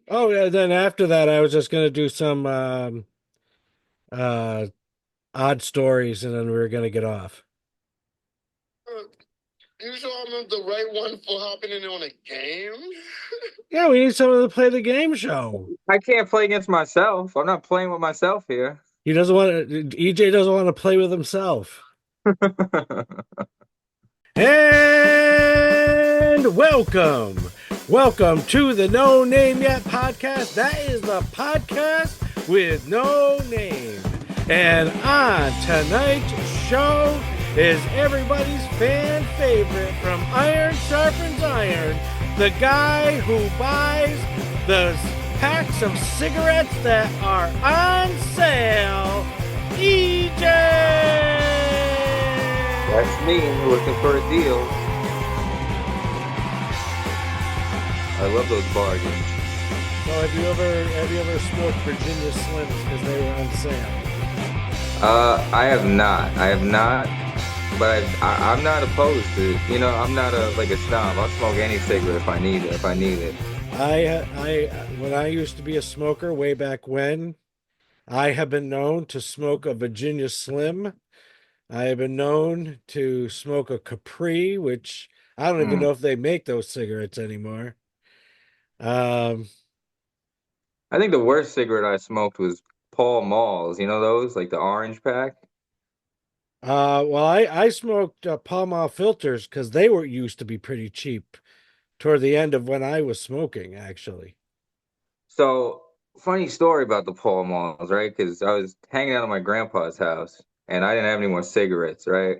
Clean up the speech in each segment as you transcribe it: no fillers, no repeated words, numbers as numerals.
Oh yeah. Then after that, I was just gonna do some uh odd stories, and then we were gonna get off. You sure I'm the right one for hopping in on a game? Yeah, we need someone to play the game show. I can't play against myself. I'm not playing with myself here. He doesn't want to. EJ doesn't want to play with himself. And welcome to the No Name Yet podcast. That is the podcast with no name. And on tonight's show is everybody's fan favorite from Iron Sharpens Iron, the guy who buys the packs of cigarettes that are on sale, EJ. That's me looking for a deal. I love those bargains. So have you ever smoked Virginia Slims because they were on sale? I have not. I have not. But I'm not opposed to. I'm not like a snob. I'll smoke any cigarette if I need it. If I need it. When I used to be a smoker way back when, I have been known to smoke a Virginia Slim. I have been known to smoke a Capri, which I don't even Mm. know if they make those cigarettes anymore. Um, I think the worst cigarette I smoked was Pall Malls. You know those, like the orange pack. well, I smoked Pall Mall filters because they were used to be pretty cheap toward the end of when I was smoking, actually. So funny story about the Pall Malls, right? Because I was hanging out at my grandpa's house and I didn't have any more cigarettes, right?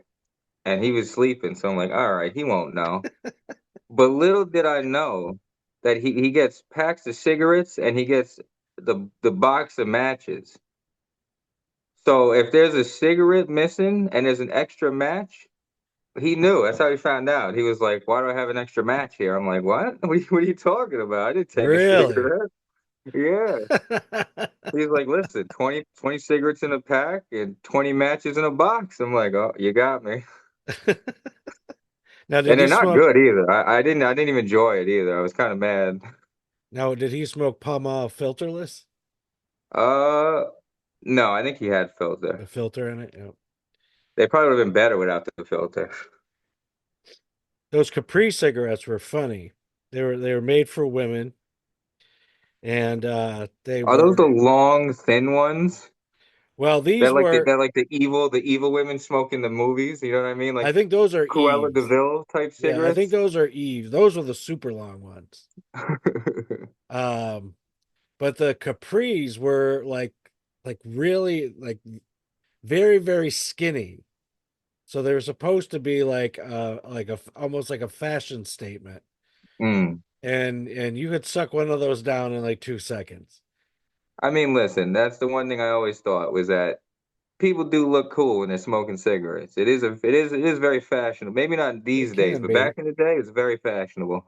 And he was sleeping, so I'm like, all right, he won't know. But little did I know that he gets packs of cigarettes and he gets the box of matches. So if there's a cigarette missing and there's an extra match, he knew. That's how he found out. He was like, "Why do I have an extra match here?" I'm like, "What? What are you talking about? I didn't take a Really? cigarette." Yeah. He's like, "Listen, 20 cigarettes in a pack and 20 matches in a box." I'm like, "Oh, you got me." Now, did And they're he not smoke? good either. I didn't even enjoy it either. I was kind of mad. Now, did he smoke Pall Mall filterless? Uh, no, I think he had The filter. filter in it? Yeah. They probably would have been better without the filter. Those Capri cigarettes were funny. They were made for women, and they Are those the were long, thin ones? well. They're These like were, the evil women smoke in the movies. You know what I mean? I Like think those are Cruella Eves. Deville type Yeah, I think cigarettes. those are Eves. Those were the super long ones. Um, but the Capris were like really like very very skinny. So they were supposed to be like a almost like a fashion statement. Mm. And you could suck one of those down in like 2 seconds. I mean, listen, that's the one thing I always thought was that people do look cool when they're smoking cigarettes. It is very fashionable. Maybe not It these days, can but be. back in the day, it's very fashionable.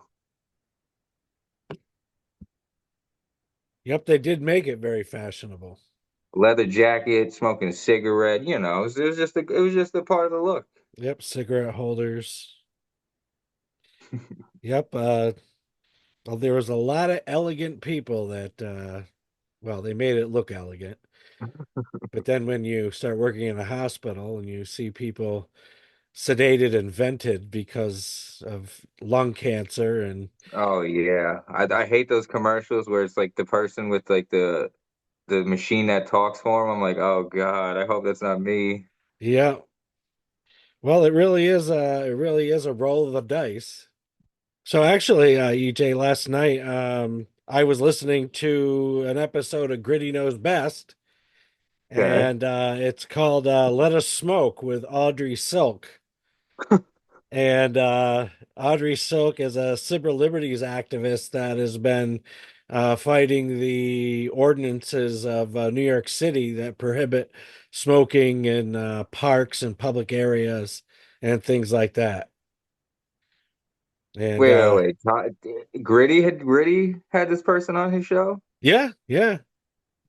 Yep, they did make it very fashionable. Leather jacket, smoking a cigarette. It was just a part of the look. Yep, cigarette holders. Yep, well, there was a lot of elegant people that well, they made it look elegant. But then when you start working in a hospital and you see people sedated and vented because of lung cancer and Oh yeah, I hate those commercials where it's like the person with like the machine that talks for him. I'm like, oh God, I hope that's not me. yeah, well, it really is a roll of the dice. So actually, EJ, last night, I was listening to an episode of Gritty Knows Best, Okay. and it's called "Let Us Smoke" with Audrey Silk. And Audrey Silk is a civil liberties activist that has been fighting the ordinances of New York City that prohibit smoking in parks and public areas and things like that. And Wait. Gritty had this person on his show, yeah, yeah.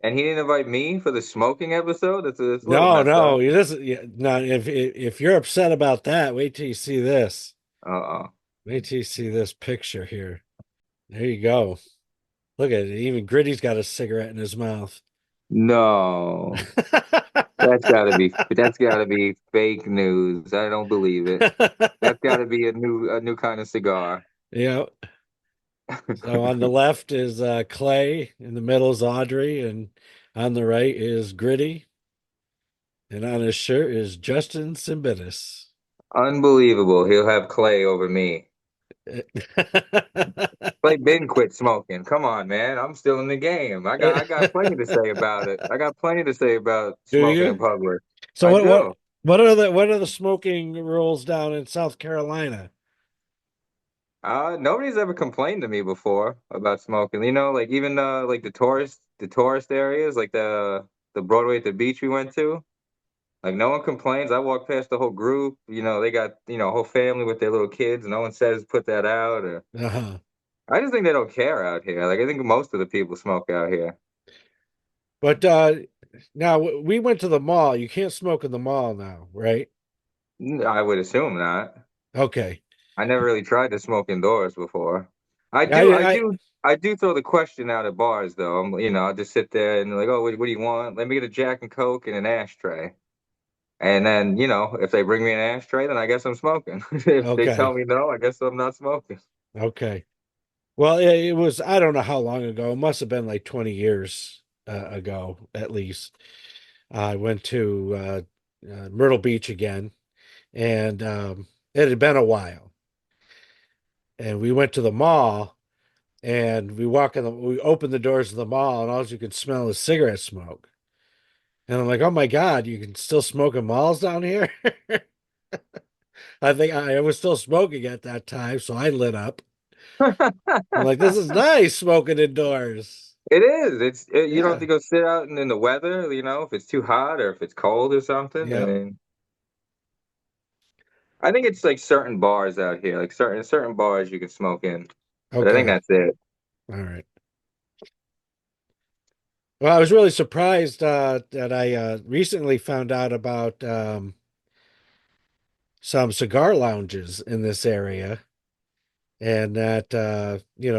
and he didn't invite me for the smoking episode. That's a little No, messed no, up. it doesn't. Yeah, no, if you're upset about that, wait till you see this. Uh-uh. Wait till you see this picture here. There you go. Look at it. Even Gritty's got a cigarette in his mouth. No, that's gotta be fake news. I don't believe it. That's gotta be a new kind of cigar. Yeah. So on the left is Clay, in the middle is Audrey, and on the right is Gritty, and on his shirt is Justin Simbitis. Unbelievable. He'll have Clay over me. Clay been quit smoking. Come on, man. I'm still in the game. I got plenty to say about it. I got plenty to say about Do smoking in you? public. So I what what do. what are the smoking rules down in South Carolina? Nobody's ever complained to me before about smoking. Like even like the tourist areas, like the Broadway at the beach we went to. Like no one complains. I walk past the whole group. They got a whole family with their little kids. No one says put that out. Or Uh-huh. I just think they don't care out here. Like I think most of the people smoke out here. But now we went to the mall. You can't smoke in the mall now, right? I would assume not. Okay. I never really tried to smoke indoors before. I Yeah, do, I I do, I do throw the question out at bars though. I'll just sit there and like, oh, what do you want? Let me get a Jack and Coke and an ashtray. And then, if they bring me an ashtray, then I guess I'm smoking. If they tell okay. me no, I guess I'm not smoking. Okay. Well, it was I don't know how long ago. It must have been like 20 years ago at least. I went to Myrtle Beach again, and it had been a while. And we went to the mall, and we opened the doors of the mall, and all you could smell is cigarette smoke. And I'm like, oh my God, you can still smoke in malls down here? I think I was still smoking at that time, so I lit up. I'm like, this is nice smoking indoors. It is. You don't have Yeah. to go sit out in the weather, if it's too hot or if it's cold or something. I Yeah. mean, I think it's like certain bars out here, like certain bars you can smoke in, but I think Okay. that's it. All right. Well, I was really surprised that I recently found out about some cigar lounges in this area, and that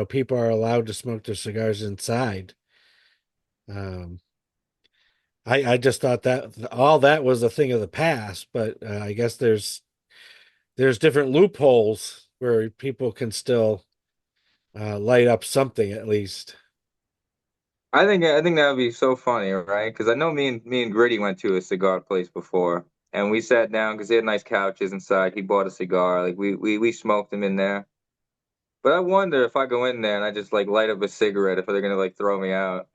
people are allowed to smoke their cigars inside. Um, I just thought that all that was a thing of the past, but I guess there's different loopholes where people can still light up something at least. I think that would be so funny, right? Because I know me and Gritty went to a cigar place before, and we sat down because they had nice couches inside. He bought a cigar, like we smoked them in there. But I wonder if I go in there and I just like light up a cigarette, if they're gonna like throw me out.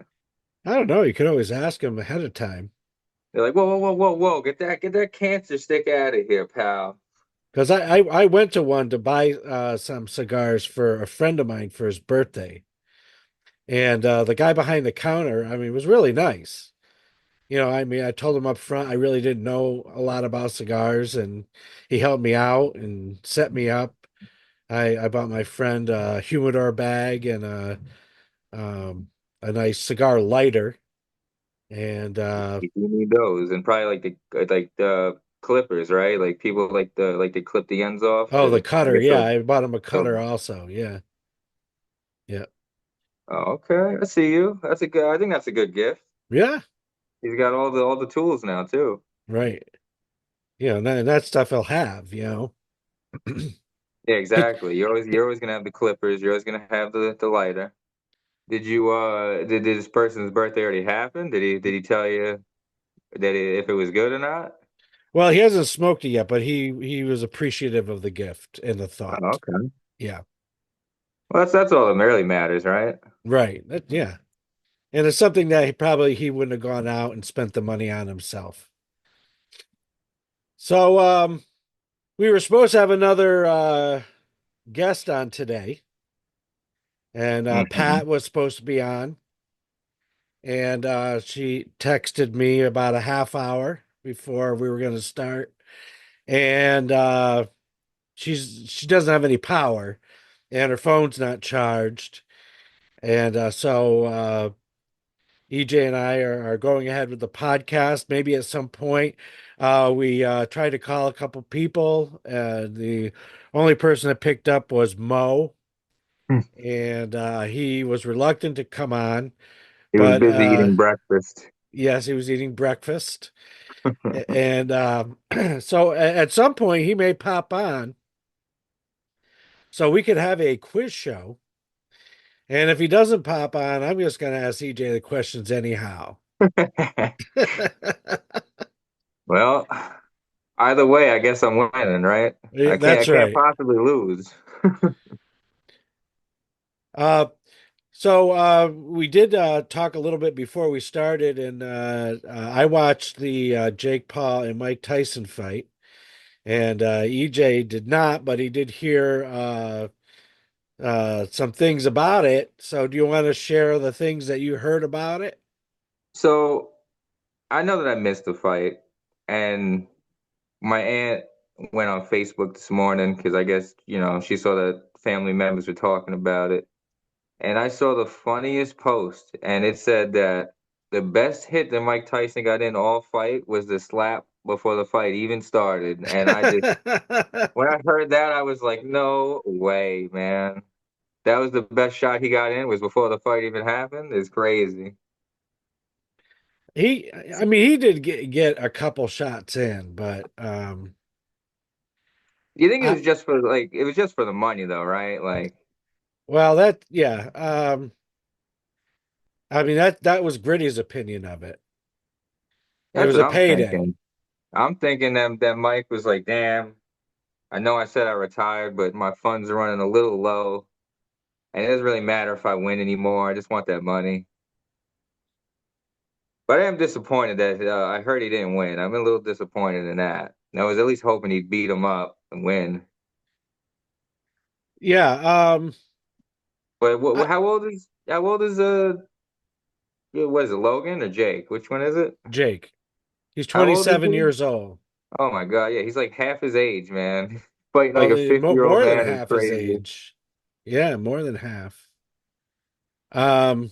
I don't know. You could always ask them ahead of time. They're like, whoa, whoa, whoa, whoa, whoa, get that cancer stick out of here, pal. Because I went to one to buy some cigars for a friend of mine for his birthday. And the guy behind the counter, I mean, was really nice. I mean, I told him up front I really didn't know a lot about cigars, and he helped me out and set me up. I bought my friend a humidor bag and um, a nice cigar lighter. And You need those, and probably like the clippers, right? Like people like they clip the ends off. oh, the I cutter. guess Yeah, I bought him a cutter those. also. Yeah. Yeah. Oh, okay, I see you. That's a good. I think that's a good gift. Yeah. He's got all the tools now too. Right. Yeah. And that stuff he'll have. Yeah, exactly. You're always gonna have the clippers. You're always gonna have the lighter. Did this person's birthday already happen? Did he tell you if it was good or not? Well, he hasn't smoked it yet, but he was appreciative of the gift and the Oh, thought. okay. Yeah. Well, that's all that really matters, right? Right. Yeah. And it's something that he wouldn't have gone out and spent the money on himself. So we were supposed to have another guest on today, and Hmm. Pat was supposed to be on, and she texted me about a half hour before we were going to start, and she doesn't have any power, and her phone's not charged, and so EJ and I are going ahead with the podcast. Maybe at some point, we tried to call a couple people. The only person that picked up was Mo. and he was reluctant to come on. He was But busy eating breakfast. yes, he was eating breakfast, and so at some point he may pop on, so we could have a quiz show. And if he doesn't pop on, I'm just going to ask EJ the questions anyhow. Well, either way, I guess I'm winning, right? I That's can't right. possibly lose. Uh, so we did talk a little bit before we started, and I watched the Jake Paul and Mike Tyson fight, and EJ did not, but he did hear some things about it. So, do you want to share the things that you heard about it? So I know that I missed the fight, and my aunt went on Facebook this morning because I guess, she saw that family members were talking about it. And I saw the funniest post, and it said that the best hit that Mike Tyson got in all fight was the slap before the fight even started. And when I heard that, I was like, no way, man. That was the best shot he got in was before the fight even happened. It's crazy. I mean, he did get a couple shots in, but You think it I, was just for like it was just for the money though, right? Like well, yeah. I mean that was Gritty's opinion of it. It that's was what a I'm payday. thinking. I'm thinking that Mike was like, damn, I know I said I retired, but my funds are running a little low. And it doesn't really matter if I win anymore. I just want that money. But I am disappointed that I heard he didn't win. I'm a little disappointed in that. I was at least hoping he'd beat him up and win. Yeah. But I, how old is what is it, Logan or Jake? Which one is it? Jake, he's How old is 27 he? years old. Oh my God, yeah, he's like half his age, man. Fighting like Well, a 50-year-old more than man is half his crazy. age. Yeah, more than half. Um,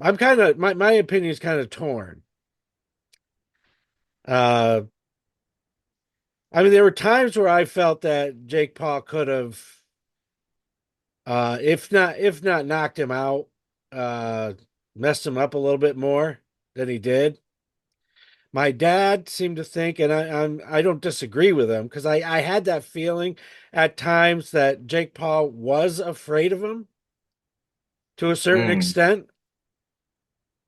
I'm kind of my opinion is kind of torn. Uh, I mean, there were times where I felt that Jake Paul could have, if not knocked him out, uh, messed him up a little bit more than he did. My dad seemed to think, and I don't disagree with him because I had that feeling at times that Jake Paul was afraid of him to a certain Mm. extent.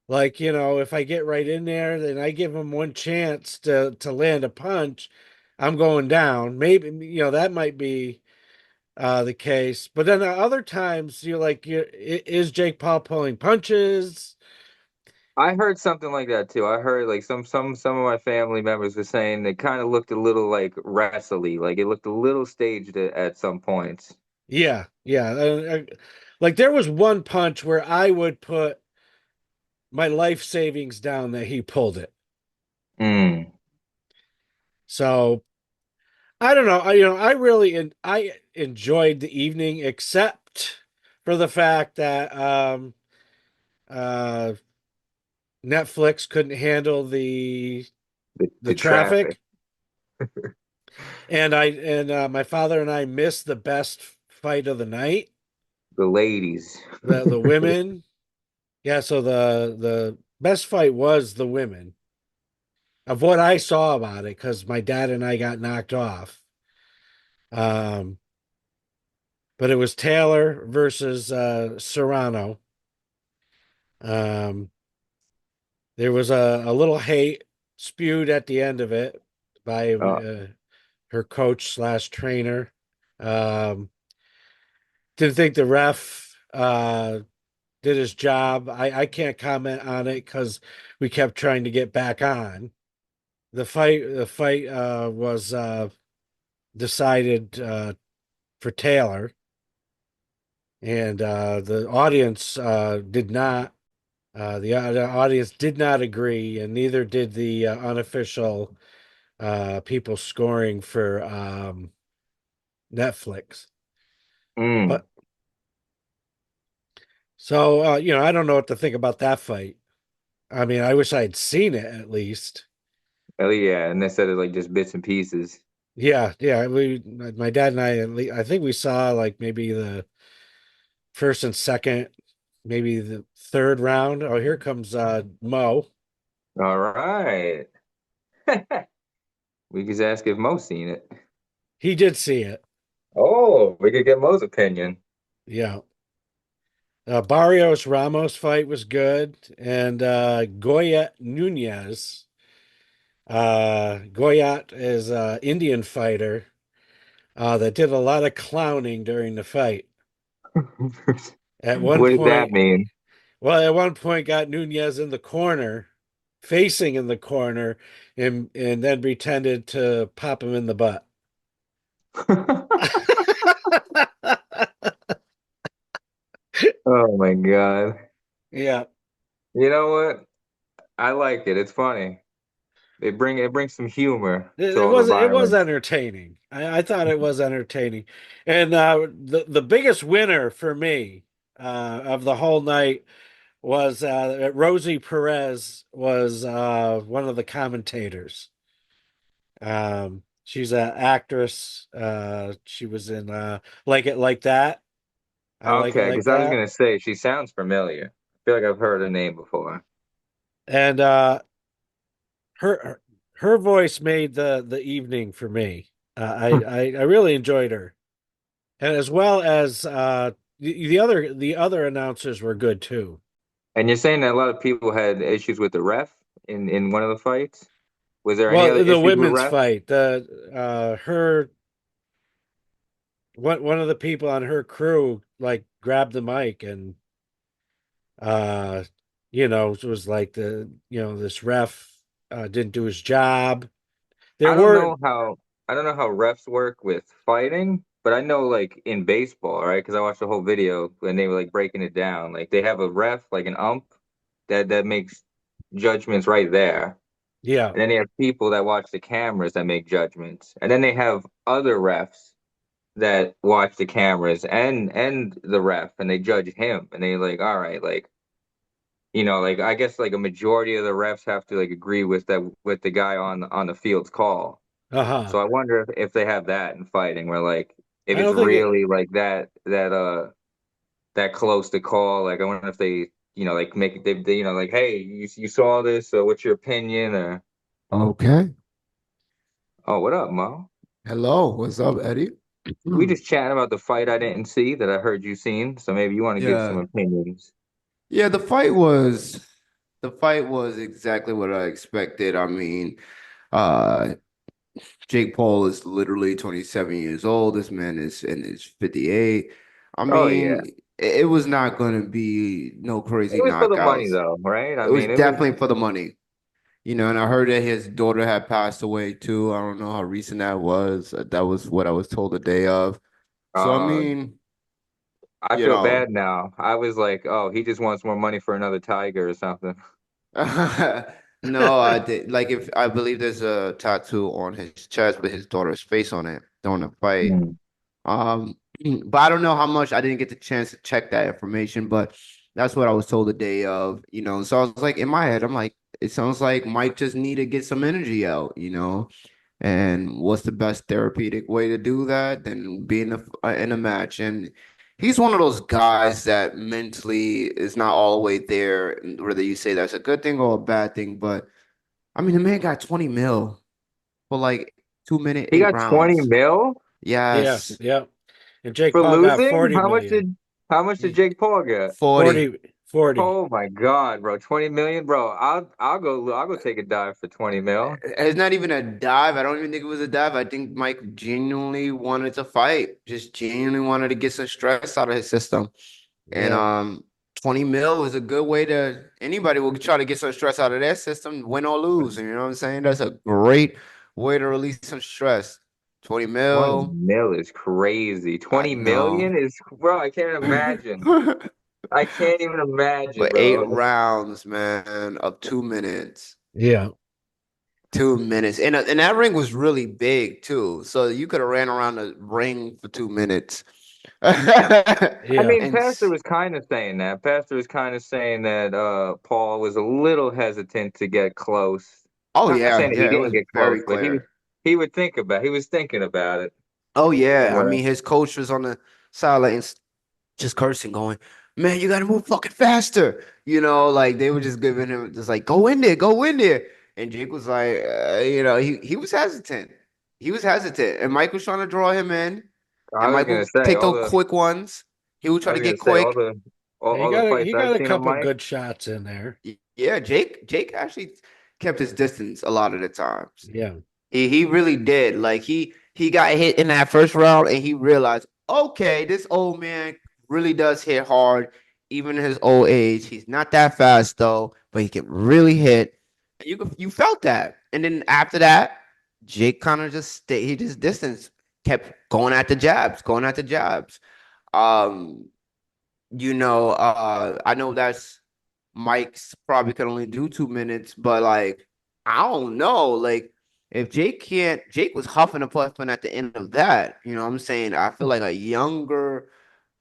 Like, if I get right in there, then I give him one chance to land a punch, I'm going down. Maybe, that might be the case. But then other times you're like, is Jake Paul pulling punches? I heard something like that too. I heard like some of my family members were saying it kind of looked a little like wrestly, like it looked a little staged at some points. Yeah, yeah. Like there was one punch where I would put my life savings down that he pulled it. Mm. So I don't know. I really I enjoyed the evening, except for the fact that uh Netflix couldn't handle the The traffic, traffic, and my father and I missed the best fight of the night. the ladies. The women, yeah. So the best fight was the women of what I saw about it because my dad and I got knocked off. Um, but it was Taylor versus Serrano. Um, there was a little hate spewed at the end of it by Uh, her coach slash trainer. Um, didn't think the ref did his job. I can't comment on it because we kept trying to get back on. The fight was decided for Taylor, and the audience did not. The audience did not agree, and neither did the unofficial people scoring for Netflix. mm. But so I don't know what to think about that fight. I mean, I wish I had seen it at least. Oh yeah, and instead of like just bits and pieces. Yeah, yeah. My dad and I, I think we saw like maybe the first and second, maybe the third round. Oh, here comes Mo. All right. We could ask if Mo's seen it. He did see it. Oh, we could get Mo's opinion. Yeah. Barrios Ramos fight was good, and Goya Nunez. Goyat is an Indian fighter that did a lot of clowning during the fight. At one What does that point, mean? well, at one point, got Nunez in the corner, facing in the corner, and then pretended to pop him in the butt. Oh my God. Yeah, You know what? I like it. It's funny. It brings some humor to all the it was violence. entertaining. I thought it was entertaining, and the biggest winner for me of the whole night was Rosie Perez was one of the commentators. She's an actress. She was in Like It Like That. I Like It Okay, Like because I was That. gonna say she sounds familiar. I feel like I've heard her name before. And her her voice made the evening for me. I really enjoyed her, and as well as the other announcers were good too. And you're saying that a lot of people had issues with the ref in one of the fights? Was there any other Well, the issues with women's ref? fight, the her one of the people on her crew like grabbed the mic and uh it was like this ref didn't do his job. There I don't were know how I don't know how refs work with fighting, but I know like in baseball, right? Because I watched the whole video when they were like breaking it down. Like they have a ref, like an ump, that makes judgments right there. yeah. And then they have people that watch the cameras that make judgments. And then they have other refs that watch the cameras and the ref and they judge him and they like, all right, like like I guess like a majority of the refs have to like agree with the guy on the field's call. Uh-huh. So I wonder if they have that in fighting where like if I it's don't think it really like that close to call, like I wonder if they like make it they like, hey, you saw this, so what's your opinion? Or Okay. oh, what up, Mo? Hello. What's up, Eddie? We just chatting about the fight I didn't see that I heard you seen, so maybe you want to give some Yeah. opinions. Yeah, the fight was exactly what I expected. I mean, uh Jake Paul is literally 27 years old. This man is in his 58. I Oh yeah. mean, it was not going to be no crazy It was for the money knockouts. though, right? I It was mean, it was definitely for the money. And I heard that his daughter had passed away too. I don't know how recent that was. That was what I was told the day of. So I uh mean, I you feel know, bad now. I was like, oh, he just wants more money for another tiger or something. no, I did. Like, if I believe there's a tattoo on his chest with his daughter's face on it during the fight. Hmm. Um, but I don't know how much. I didn't get the chance to check that information, but that's what I was told the day of. So I was like, in my head, I'm like, it sounds like Mike just need to get some energy out. And what's the best therapeutic way to do that than being in a match? And he's one of those guys that mentally is not all the way there, whether you say that's a good thing or a bad thing. But I mean, the man got 20 mil for like 2 minute, He eight got 20 rounds. mil yeah, Yes, yeah. And Jake for Paul got losing? 40 million. How much did Jake Paul get? 40. 40. Oh my God, bro. 20 million, bro. I'll go take a dive for 20 mil. It's not even a dive. I don't even think it was a dive. I think Mike genuinely wanted to fight, just genuinely wanted to get some stress out of his system. And Yeah. 20 mil is a good way to anybody will try to get some stress out of their system, win or lose. You know what I'm saying? That's a great way to release some stress. 20 20 mil, mil is crazy. I 20 know. million is, bro, I can't imagine. I can't even imagine, But eight bro. rounds, man, of 2 minutes. Yeah. 2 minutes. And that ring was really big too. So you could have ran around the ring for 2 minutes. I Yeah. mean, And Pastor was kind of saying that. Pastor was kind of saying that Paul was a little hesitant to get close. oh Not yeah, saying that he yeah, it didn't was get close, very but clear. he was thinking about it. Oh yeah. I Where mean his coach was on the sidelines just cursing, going, man, you gotta move fucking faster. Like they were just giving him just like, go in there, go in there. And Jake was like, he was hesitant. He was hesitant. And Mike was trying to draw him in. I And was Mike gonna would say take those quick ones. He would I try to was gonna get say quick. all the fights He I've got a seen of couple Mike. good shots in there. Yeah, Jake actually kept his distance a lot of the times. Yeah. He really did. Like he got hit in that first round and he realized, okay, this old man really does hit hard, even in his old age. He's not that fast though, but he can really hit. And you felt that. And then after that, Jake kind of just stayed, he just distance, kept going at the jabs, going at the jabs. Um, I know that's Mike's probably could only do 2 minutes, but like, I don't know. Like, if Jake was huffing and puffing at the end of that, you know what I'm saying? I feel like a younger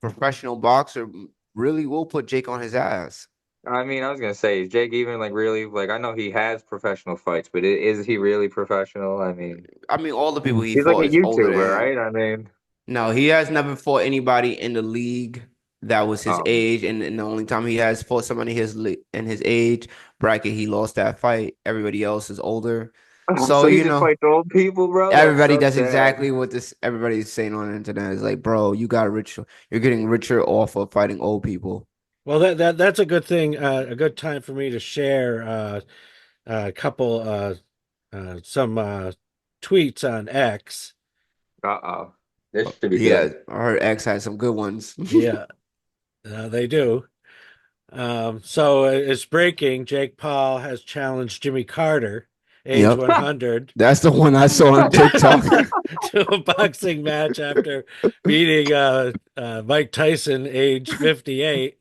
professional boxer really will put Jake on his ass. I mean, I was gonna say, is Jake even like really like? I know he has professional fights, but is he really professional? I mean, I mean, all the people he he's like fought a is older than YouTuber, him. right? I mean, No, he has never fought anybody in the league that was his um, age, and the only time he has fought somebody in his age bracket, he lost that fight. Everybody else is older, so so he just fights old people, bro. That's everybody. so That's sad. exactly what this everybody's saying on the internet is like, bro, you got rich. You're getting richer off of fighting old people. Well, that's a good thing. A good time for me to share a couple some tweets on X. Uh-oh, this should be Yeah, good. I heard X had some good ones. Yeah, they do. So it's breaking. Jake Paul has challenged Jimmy Carter, age Yep, 100, that's the one I saw on TikTok. to a boxing match after beating Mike Tyson, age 58.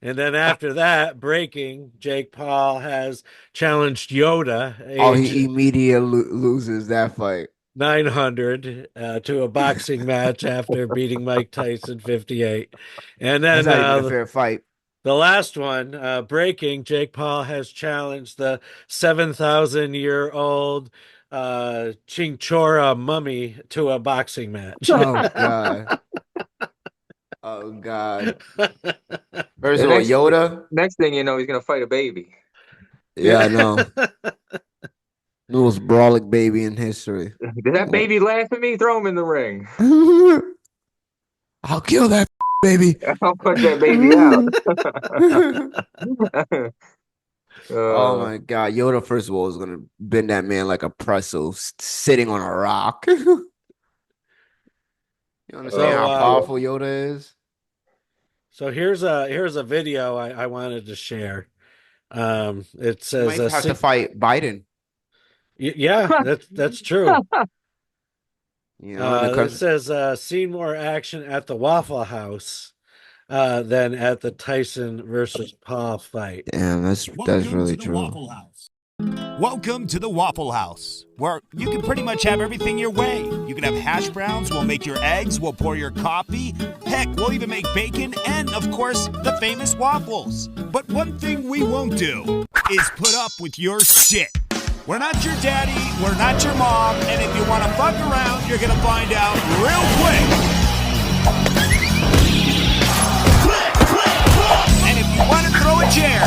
And then after that, breaking, Jake Paul has challenged Yoda, Oh, age he immediately loses that fight. 900, to a boxing match after beating Mike Tyson, 58. And That's then not even a fair fight. the last one, breaking, Jake Paul has challenged the 7,000-year-old Chinchorro mummy to a boxing match. Oh God. Oh God. First The of all, Yoda. next thing you know, he's gonna fight a baby. Yeah, I know. The most brawling baby in history. Did that baby laugh at me? Throw him in the ring. I'll kill that baby. I'll punch that baby out. Oh uh, my God. Yoda, first of all, is gonna bend that man like a pretzel sitting on a rock. You understand So how uh, powerful Yoda is? so here's a video I wanted to share. It He says might have to fight Biden. yeah, that's true. In the It country. says seen more action at the Waffle House than at the Tyson versus Paul fight. Damn, that's Welcome really to the true. Waffle House. Welcome to the Waffle House, where you can pretty much have everything your way. You can have hash browns, we'll make your eggs, we'll pour your coffee. Heck, we'll even make bacon and, of course, the famous waffles. But one thing we won't do is put up with your shit. We're not your daddy, we're not your mom, and if you want to fuck around, you're going to find out real quick. And if you want to throw a chair,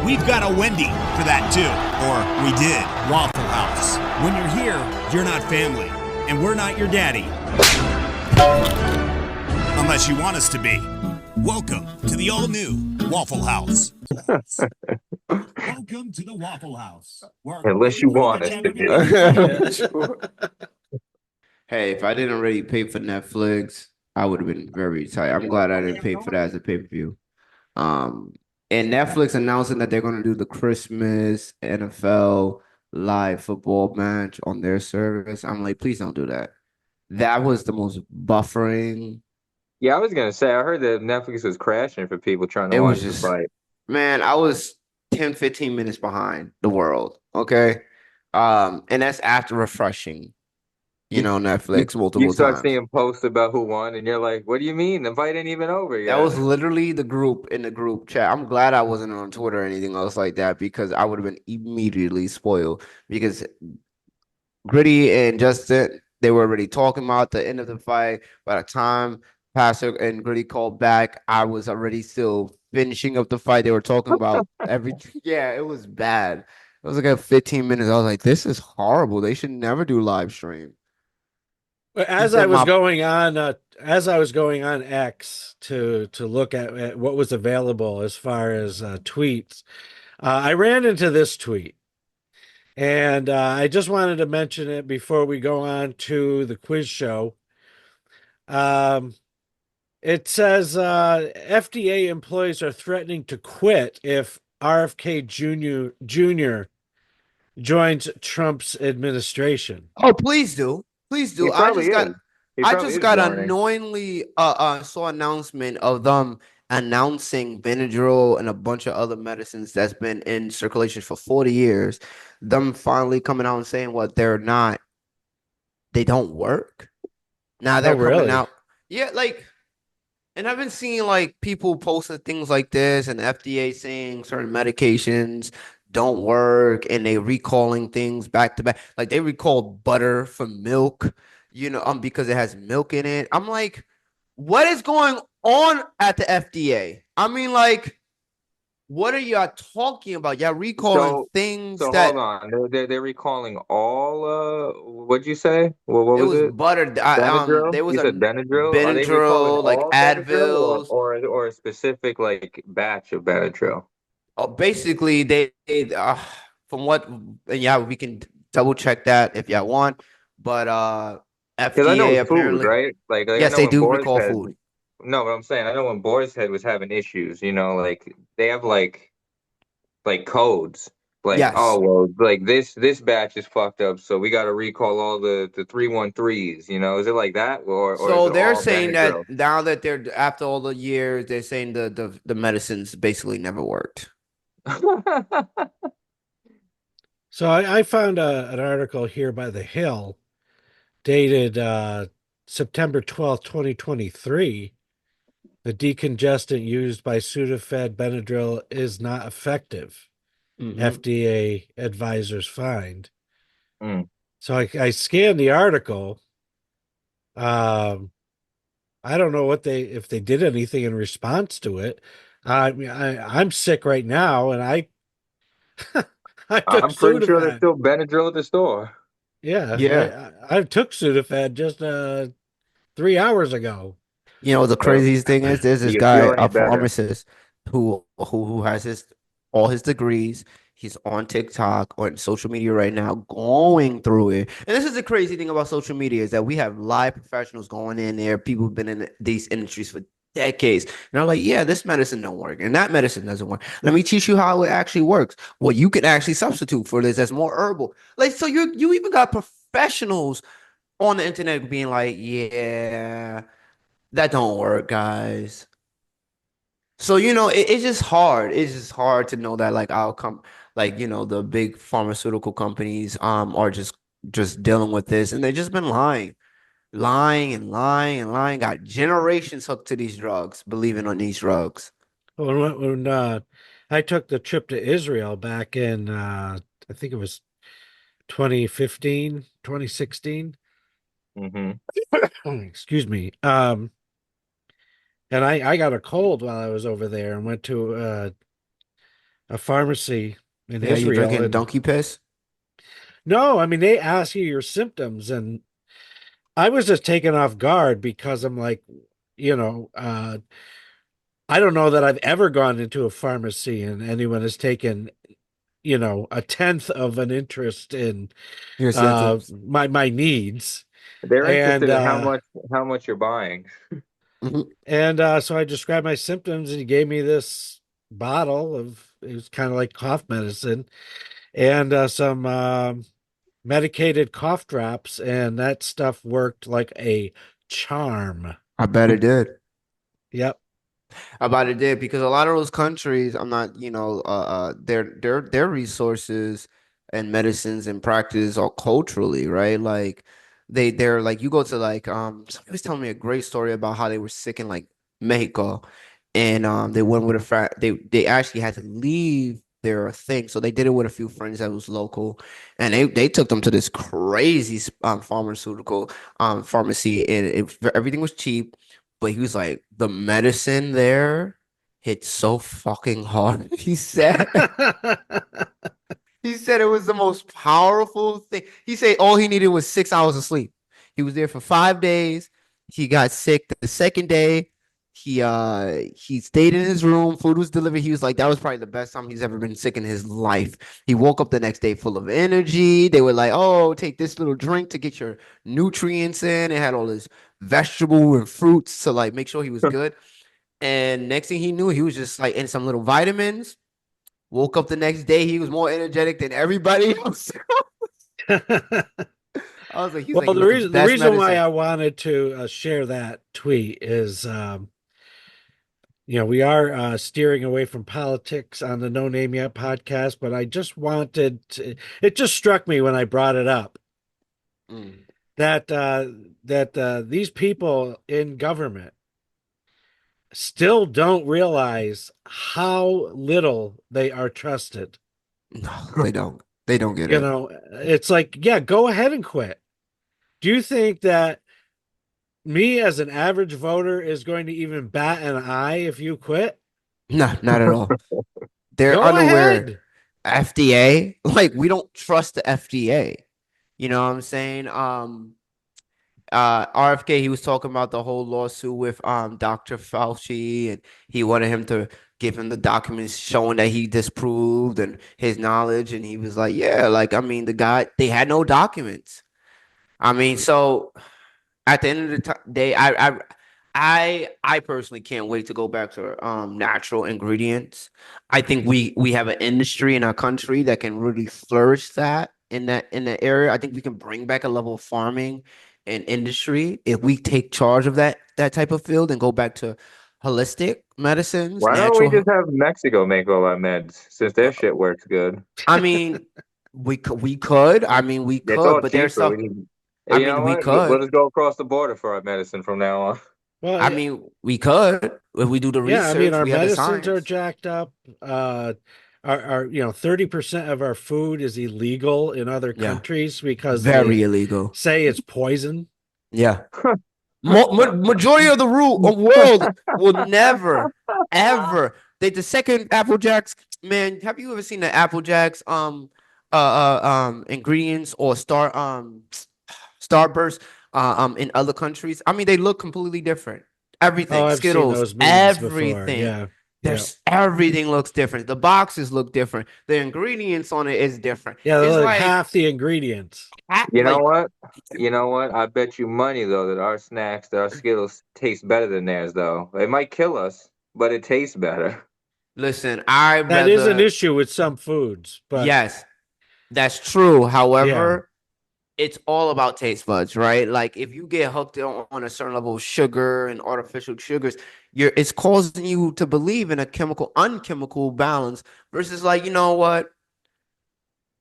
we've got a Wendy for that too. Or we did. Waffle House. When you're here, you're not family. And we're not your daddy. Unless you want us to be. Welcome to the all-new Waffle House. Welcome to the Waffle House. unless you want us to be. Hey, if I didn't already pay for Netflix, I would have been very tight. I'm glad I didn't pay for that as a pay-per-view. And Netflix announcing that they're going to do the Christmas NFL live football match on their service. I'm like, please don't do that. That was the most buffering. Yeah, I was gonna say, I heard that Netflix was crashing for people trying to It watch was the just, fight. man, I was 10, 15 minutes behind the world. Okay. And that's after refreshing, Netflix You multiple start times. seeing posts about who won, and you're like, "What do you mean? The fight ain't even over That yet." was literally the group in the group chat. I'm glad I wasn't on Twitter or anything else like that because I would have been immediately spoiled because Gritty and Justin, they were already talking about the end of the fight. By the time Pastor and Gritty called back. I was already still finishing up the fight. They were talking about everything. Yeah, it was bad. It was like a 15 minutes. I was like, this is horrible. They should never do live stream. He As I said was my going on, X to look at what was available as far as tweets, I ran into this tweet, and I just wanted to mention it before we go on to the quiz show. Um, it says FDA employees are threatening to quit if RFK Jr. joins Trump's administration. Oh, please do. Please He do. probably is. He I probably just is got joining. annoyingly saw announcement of them announcing Benadryl and a bunch of other medicines that's been in circulation for 40 years. Them finally coming out and saying what they don't work. Now Oh, they're coming really? out. Yeah, like, and I've been seeing like people posting things like this and FDA saying certain medications don't work and they recalling things back to back. Like they recalled butter from milk, because it has milk in it. I'm like, what is going on at the FDA? I mean, like, what are y'all talking about? Y'all recalling So, things so hold that on. They're recalling all. What'd you say? What it was was it? butter. Benadryl? There was You a said Benadryl? Are they recalling Benadryl, like all Benadryl, Advils. or a specific like batch of Benadryl? Basically, from what, and yeah, we can double check that if y'all want, but Because I know FDA it's food, apparently, right? Like I yes, know they when do Boar's recall Head. food. No, but I'm saying I know when Boar's Head was having issues. Like they have like codes. Like, oh Yes. well, like this batch is fucked up, so we got to recall all the 313s. Is it like that, or is So it they're all saying that Benadryl? now that they're after all the years, they're saying the medicines basically never worked. So I found an article here by The Hill dated September 12th, 2023. The decongestant used by Sudafed Benadryl is not effective. Hmm. FDA advisors find. Mm. So I scanned the article. Um, I don't know if they did anything in response to it. I mean, I'm sick right now, and I I took I'm pretty sure there's Sudafed. still Benadryl at the store. Yeah, Yeah. I took Sudafed just 3 hours ago. The Uh, craziest thing is there's this you guy, feel a any better? pharmacist, who has his all his degrees. He's on TikTok or social media right now, going through it. And this is the crazy thing about social media is that we have live professionals going in there, people who've been in these industries for decades. And they're like, yeah, this medicine don't work, and that medicine doesn't work. Let me teach you how it actually works. Well, you can actually substitute for this as more herbal. Like, so you even got professionals on the internet being like, yeah. That don't work, guys. So, it's just hard. It's just hard to know that like the big pharmaceutical companies are just dealing with this and they've just been lying. Lying and lying and lying. Got generations hooked to these drugs, believing on these drugs. When I took the trip to Israel back in I think it was 2015, 2016. Hmm. Excuse me. And I got a cold while I was over there and went to a pharmacy in Yeah, you Israel. drinking And donkey piss? no, I mean they ask you your symptoms, and I was just taken off guard because I'm like, you know, I don't know that I've ever gone into a pharmacy and anyone has taken, a tenth of an interest in Your symptoms. my needs. They're And interested in how much you're buying. Mhm. so I described my symptoms and he gave me this bottle of it was kind of like cough medicine and some medicated cough drops, and that stuff worked like a charm. I bet it did. Yep. About it did because a lot of those countries, I'm not, their resources and medicines and practice are culturally, right? Like they're like you go to like somebody was telling me a great story about how they were sick in like Mexico and they went with a they actually had to leave their thing. So they did it with a few friends that was local and they took them to this crazy pharmaceutical pharmacy and everything was cheap but he was like, the medicine there hit so fucking hard. He said it was the most powerful thing. He said all he needed was 6 hours of sleep. He was there for 5 days. He got sick the second day. He stayed in his room. Food was delivered. He was like, that was probably the best time he's ever been sick in his life. He woke up the next day full of energy. They were like, oh, take this little drink to get your nutrients in. It had all this vegetable and fruits to like make sure he was good. And next thing he knew, he was just like in some little vitamins. Woke up the next day, he was more energetic than everybody else. I was like, he's like, Well, it the was the reason best why medicine. I wanted to share that tweet is, we are steering away from politics on the No Name Yet podcast, but I just wanted to, it just struck me when I brought it up Mm. that these people in government still don't realize how little they are trusted. No, they don't. They don't get You it. know, it's like, yeah, go ahead and quit. Do you think that me as an average voter is going to even bat an eye if you quit? No, not at all. They're Go unaware. ahead. FDA, like we don't trust the FDA. You know what I'm saying? RFK, he was talking about the whole lawsuit with Dr. Fauci, and he wanted him to give him the documents showing that he disproved and his knowledge, and he was like, yeah, like I mean, the guy, they had no documents. I mean, so at the end of the day, I personally can't wait to go back to natural ingredients. I think we have an industry in our country that can really flourish that in that area. I think we can bring back a level of farming and industry if we take charge of that type of field and go back to holistic medicines, Why don't we natural. just have Mexico make all our meds since their shit works good? I mean, we could. I mean, we It's could, all but there's cheaper. stuff. We need, I you know mean, we what? We'll could. just go across the border for our medicine from now on. Well, I mean, we could if we do the yeah, I mean, research. our We have the medicines are science. jacked up. Our 30% of our food is illegal in other Yeah, countries because they very illegal. say it's poison. Yeah, majority of the world will never, ever. The second Apple Jacks, man. Have you ever seen the Apple Jacks ingredients or Starburst in other countries? I mean, they look completely different. Oh, Everything, I've seen Skittles, those memes before. everything. Yeah. Yeah. There's everything looks different. The boxes look different. The ingredients on it is different. Yeah, they're It's like like, half the ingredients. You know like, what? You know what? I bet you money though that our snacks, that our Skittles taste better than theirs though. It might kill us, but it tastes better. listen, I That is an rather, issue with some foods, but yes, that's true. yeah. However, it's all about taste buds, right? Like if you get hooked on a certain level of sugar and artificial sugars, it's causing you to believe in a unchemical balance versus like, you know what?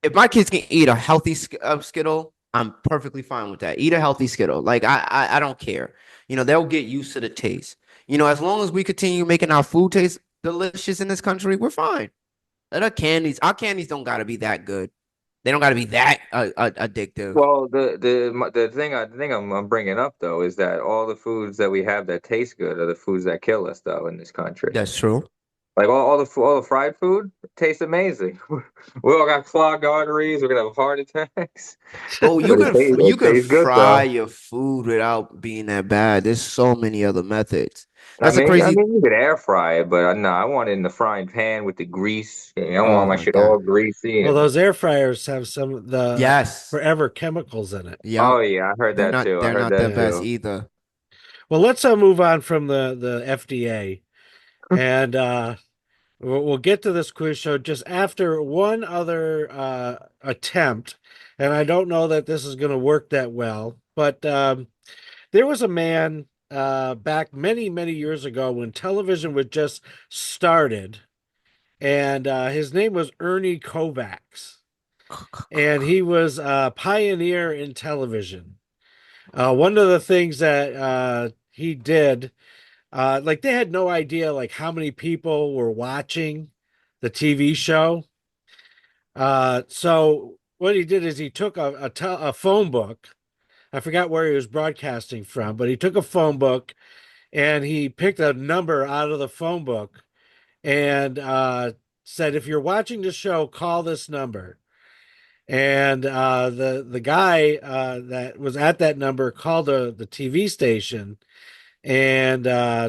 If my kids can eat a healthy Skittle, I'm perfectly fine with that. Eat a healthy Skittle. Like I don't care. You know, they'll get used to the taste. You know, as long as we continue making our food taste delicious in this country, we're fine. Let our candies don't gotta be that good. They don't gotta be that addictive. Well, the thing I'm bringing up though is that all the foods that we have that taste good are the foods that kill us though in this country. That's true. Like all the fried food tastes amazing. We all got clogged arteries. We're gonna have heart attacks. Oh, But you it can tastes good fry though. your food without being that bad. There's so many other methods. I That's a mean, I crazy. mean, you could air fry it, but no, I want it in the frying pan with the grease. I don't Oh want my my shit God. all greasy. Well, those air fryers have some of the Yes. forever chemicals in it. Yep. Oh yeah, I heard that too. I They're heard not the that Yeah. best too. either. Well, let's move on from the FDA, and we'll get to this quiz show just after one other attempt, and I don't know that this is going to work that well, but there was a man back many, many years ago when television was just started, and his name was Ernie Kovacs, and he was a pioneer in television. One of the things that he did, like they had no idea like how many people were watching the TV show. So what he did is he took a phone book. I forgot where he was broadcasting from, but he took a phone book and he picked a number out of the phone book and said, "If you're watching the show, call this number." And the guy that was at that number called the TV station and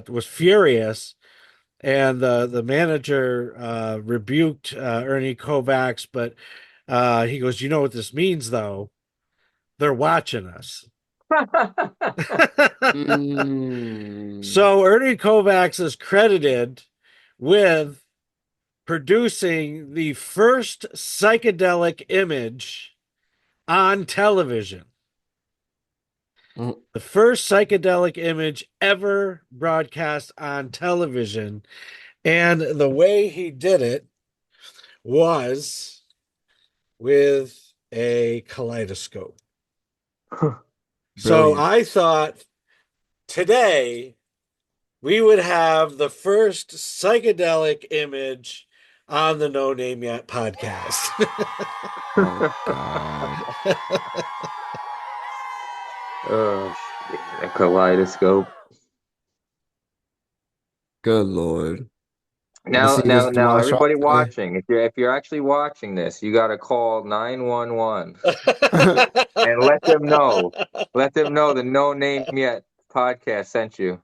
was furious. And the manager rebuked Ernie Kovacs, but he goes, "You know what this means, though? They're watching us." Mm. So Ernie Kovacs is credited with producing the first psychedelic image on television. Mm. The first psychedelic image ever broadcast on television. And the way he did it was with a kaleidoscope. So Brilliant. I thought today we would have the first psychedelic image on the No Name Yet podcast. Oh God. Oh, shit. A kaleidoscope. Good Lord. Let's Now, see now, what's now, tomorrow shot everybody today. watching, if you're actually watching this, you got to call 911 and let them know the No Name Yet podcast sent you.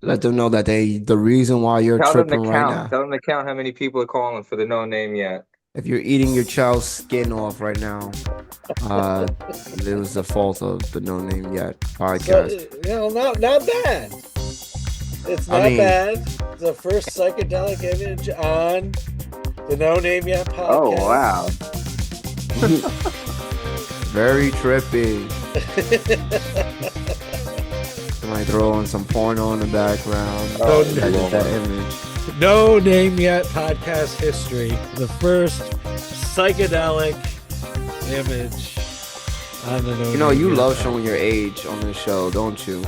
Let them know that the reason why you're tripping right now. Tell them to count how many people are calling for the No Name Yet. If you're eating your child's skin off right now, it was the fault of the No Name Yet podcast. Not bad. It's I not mean- bad. The first psychedelic image on the No Name Yet podcast. Oh, wow. Very trippy. Somebody throw on some porno in the background. Oh, Edit that image. No Name Yet podcast history. The first psychedelic image on the No You know, Name you Yet love podcast. showing your age on this show, don't you?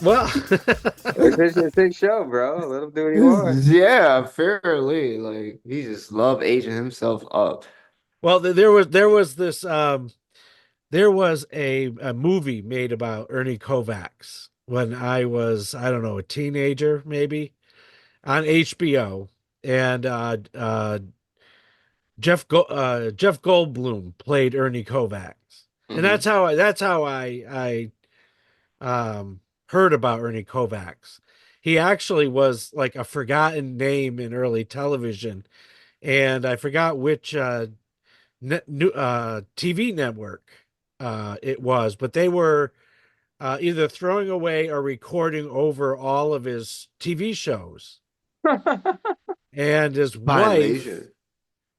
Well, It's his show, bro. Let him do what he wants. Yeah, fairly. Like he just love aging himself up. well, there was this there was a movie made about Ernie Kovacs when I was, I don't know, a teenager maybe, on HBO, and Jeff Goldblum played Ernie Kovacs, and that's how I heard about Ernie Kovacs. He actually was like a forgotten name in early television, and I forgot which TV network it was, but they were either throwing away or recording over all of his TV shows. And his wife,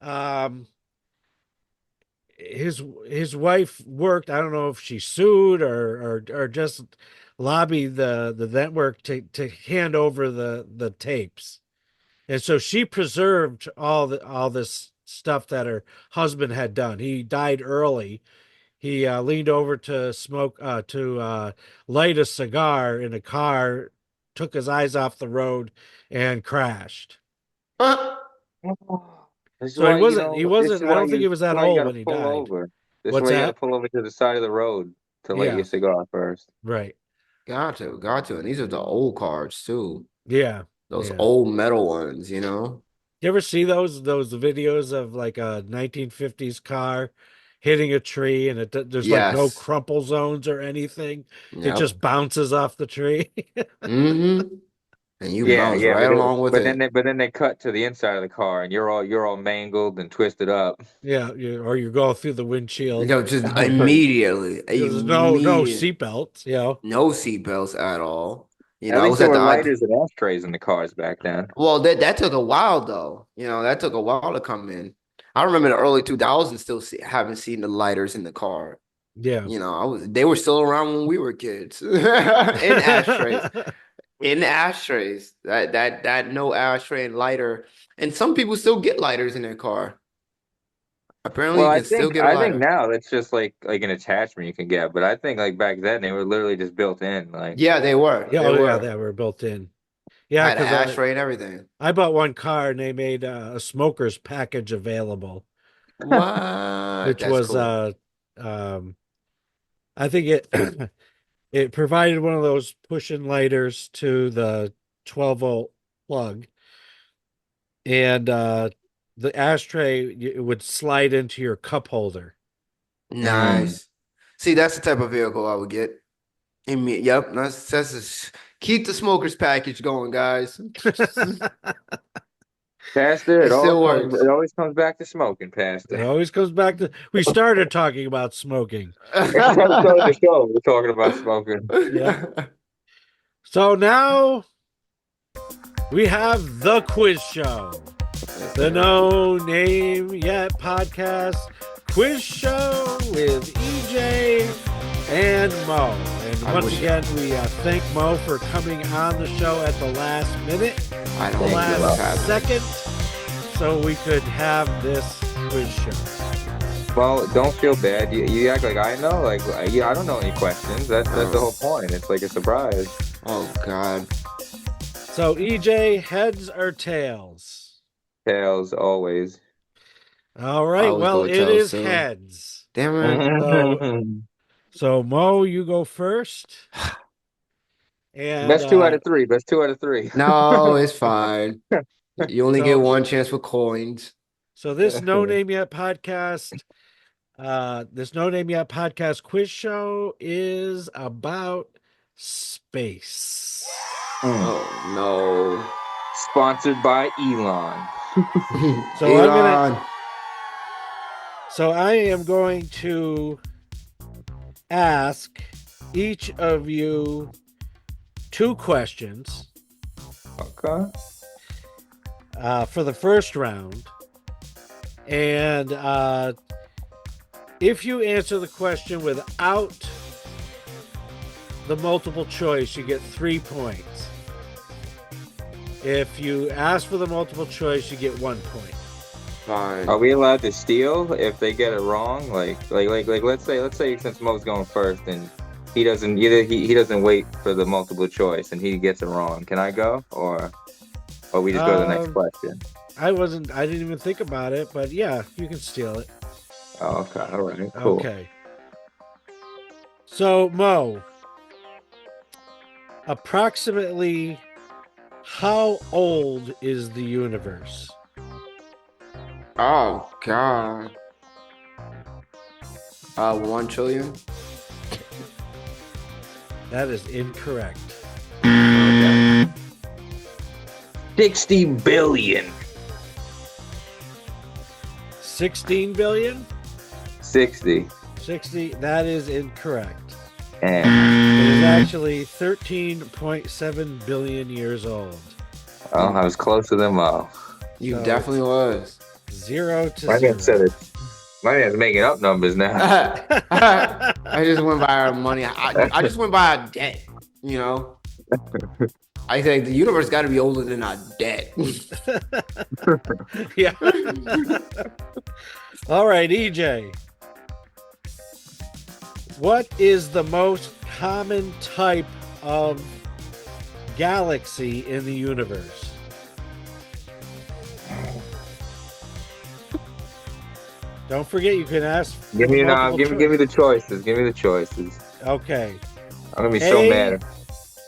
Violation. his wife worked. I don't know if she sued or just lobbied the network to hand over the tapes, and so she preserved all this stuff that her husband had done. He died early. He leaned over to light a cigar in a car, took his eyes off the road, and crashed. This is So he why, wasn't. He this wasn't. is I why don't think he you, was this is that why you old gotta when he pull died. over. This is What's why you that? gotta pull over to the side of the road to light Yeah. your cigar first. Right. Got to. And these are the old cards too. Yeah. Those Yeah. old metal ones, you know? You ever see those videos of like a 1950s car hitting a tree and there's like no Yes. crumple zones or anything? It Yep. just bounces off the tree. Mm-hmm. And you Yeah, bounce yeah, right along with it. but then they cut to the inside of the car and you're all mangled and twisted up. Yeah, or you go through the windshield. Just immediately. There's no seatbelts. No seatbelts at all. You At know, I least was there at were the lighters and ashtrays in the cars back then. Well, that took a while though. You know, that took a while to come in. I remember in the early 2000s still haven't seen the lighters in the car. Yeah. You know, they were still around when we were kids. In ashtrays. In ashtrays. That no ashtray and lighter. And some people still get lighters in their car. Apparently Well, you can still get a I think lighter. now it's just like an attachment you can get, but I think like back then they were literally just built in. Like Yeah, they were. Yeah, They yeah, were. they were built in. Yeah, Had an because ashtray and everything. I bought one car and they made a smoker's package available, What? which That's was cool. I think it It provided one of those push-in lighters to the 12-volt plug, and the ashtray it would slide into your cup holder. Nice. See, that's the type of vehicle I would get. Yep, keep the smoker's package going, guys. Pastor, It still works. It always comes back to smoking, Pastor. It always comes back to we started talking about smoking. That's the show. We're talking about smoking. Yeah. So now we have the quiz show, the No Name Yet podcast quiz show with EJ and Mo. And once again, we thank Mo for coming on the show at the last minute, the last second, so we could have this quiz show. Well, don't feel bad. You act like I know. Like, I don't know any questions. That's the whole point. It's like a surprise. Oh, God. So, EJ, heads or tails? Tails, always. All right. Well, it is heads. Damn it. So, Mo, you go first. And Best 2 out of 3. Best 2 out of 3. No, it's fine. You only get one chance for coins. So this No Name Yet podcast, quiz show is about space. Oh no! Sponsored by Elon. So I am going to ask each of you 2 questions. Okay. For the first round. And if you answer the question without the multiple choice, you get 3 points. If you ask for the multiple choice, you get 1 point. Fine. Are we allowed to steal if they get it wrong? Like let's say since Mo's going first and he doesn't wait for the multiple choice and he gets it wrong. Can I go or we just go to the next question? I didn't even think about it, but yeah, you can steal it. Oh, okay. All right. Cool. Okay. So, Mo, approximately how old is the universe? Oh, God. 1 trillion? That is incorrect. Okay. 60 billion. 16 billion? 60. 60, that is incorrect. And It is actually 13.7 billion years old. oh, I was closer than Mo. You So definitely was. 0 to My 0. man said it. My man's making up numbers now. I just went by our money. I just went by our debt, you know? I think the universe got to be older than our debt. Yeah. All right, EJ. What is the most common type of galaxy in the universe? Don't forget, you can ask. Give me multiple give me the choices. Give me the choices. Okay. I'm gonna be so mad.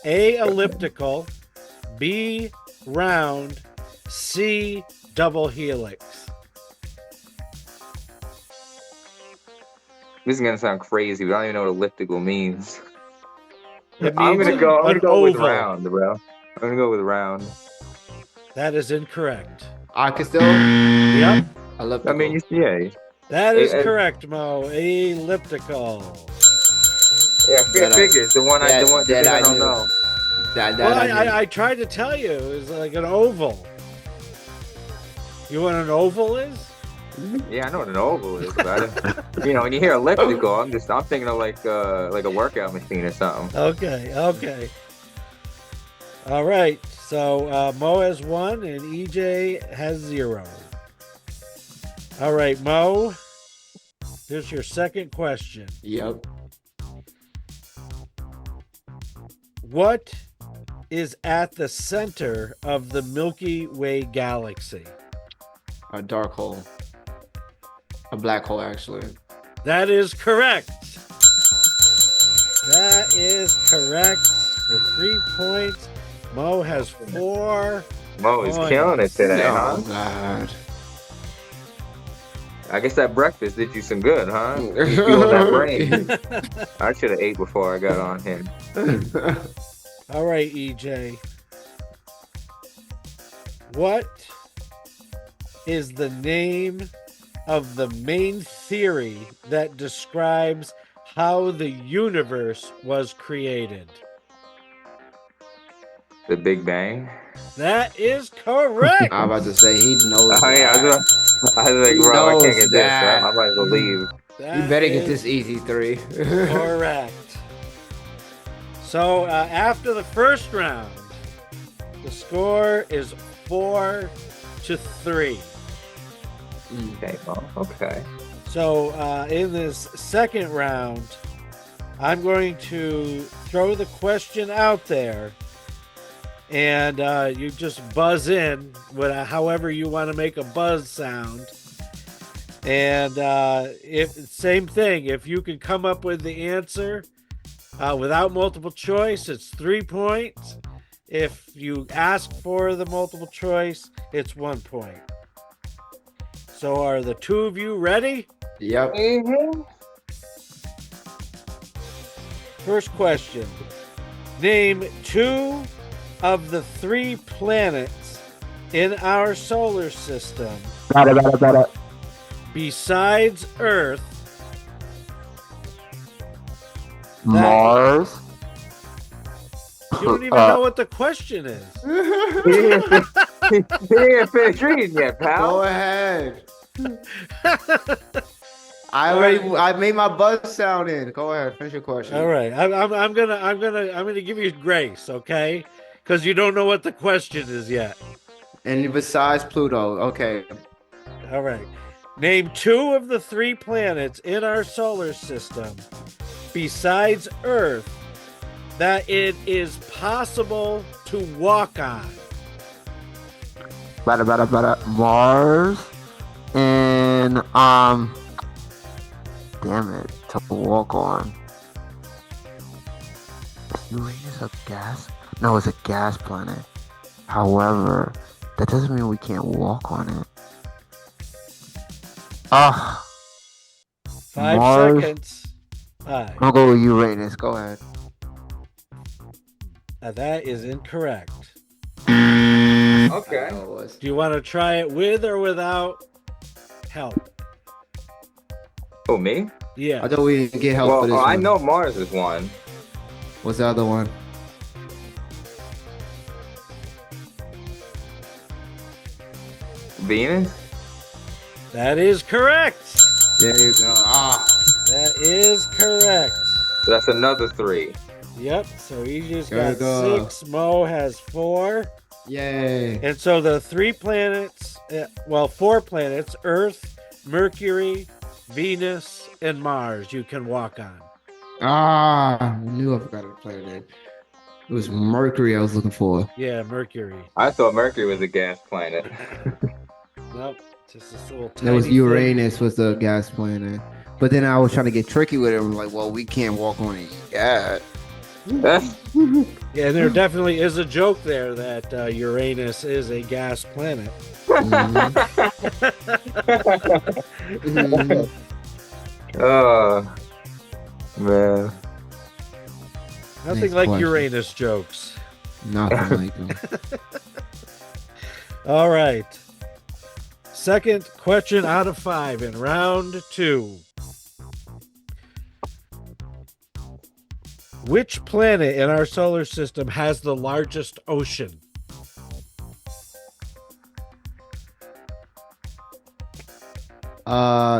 A, elliptical. B, round. C, double helix. This is gonna sound crazy, but I don't even know what elliptical means. It I'm means gonna go an with oval. round, bro. I'm gonna go with round. That is incorrect. I can still. Yep. I love. I mean, yeah. That is It- correct, Mo. Elliptical. Yeah, That I- figures. The one I don't knew. know. Well, I tried to tell you. It's like an oval. You know what an oval is? Yeah, I know what an oval is, but I don't, when you hear elliptical, I'm thinking of like a workout machine or something. Okay. All right. So Mo has 1 and EJ has 0. All right, Mo. Here's your second question. Yep. What is at the center of the Milky Way galaxy? A dark hole. A black hole, actually. That is correct. That is correct for 3 points. Mo has 4. Mo is killing it today, huh? Oh God. I guess that breakfast did you some good, huh? You fueled that brain. I should have ate before I got on here. All right, EJ. What is the name of the main theory that describes how the universe was created? The Big Bang. That is correct. I'm about to say he knows Oh, yeah, that. I was like, He bro, I can't knows get that. this. I might as well leave. You better get this easy 3. Correct. So after the first round, the score is 4-3. Okay, well, okay. So in this second round, I'm going to throw the question out there, and you just buzz in with however you want to make a buzz sound. And if same thing, if you can come up with the answer without multiple choice, it's 3 points. If you ask for the multiple choice, it's 1 point. So are the two of you ready? Yep. Mm-hmm. First question. Name 2 of the 3 planets in our solar system besides Earth. Mars. You don't even know what the question is. He didn't finish reading yet, Go pal. ahead. I made my buzz sound in. Go ahead, finish your question. All right. I'm gonna give you grace, okay? Because you don't know what the question is yet. And besides Pluto, okay. All right. Name 2 of the 3 planets in our solar system besides Earth that it is possible to walk on. Mars. And damn it, to walk on. Is Uranus a gas? No, it's a gas planet. However, that doesn't mean we can't walk on it. 5 Mars. seconds. 5. I'll go with Uranus. Go ahead. That is incorrect. Okay. Do you want to try it with or without help? Oh, me? Yeah. I thought we didn't get help for this Well, I one. know Mars is one. What's the other one? Venus? That is correct. There you go. That is correct. So that's another 3. Yep. So EJ's There you got go. 6. Mo has 4. Yay. And so the 3 planets, 4 planets, Earth, Mercury, Venus, and Mars, you can walk on. I knew I forgot to play it. It was Mercury I was looking for. Yeah, Mercury. I thought Mercury was a gas planet. Nope. Just this little That tiny was thing. Uranus was the gas planet. But then I was trying to get tricky with it. I'm like, well, we can't walk on it yet. Yeah, there definitely is a joke there that Uranus is a gas planet. Mhm. Oh, man. Nothing Next like question. Uranus jokes. Nothing like them. All right. Second question out of 5 in round 2. Which planet in our solar system has the largest ocean?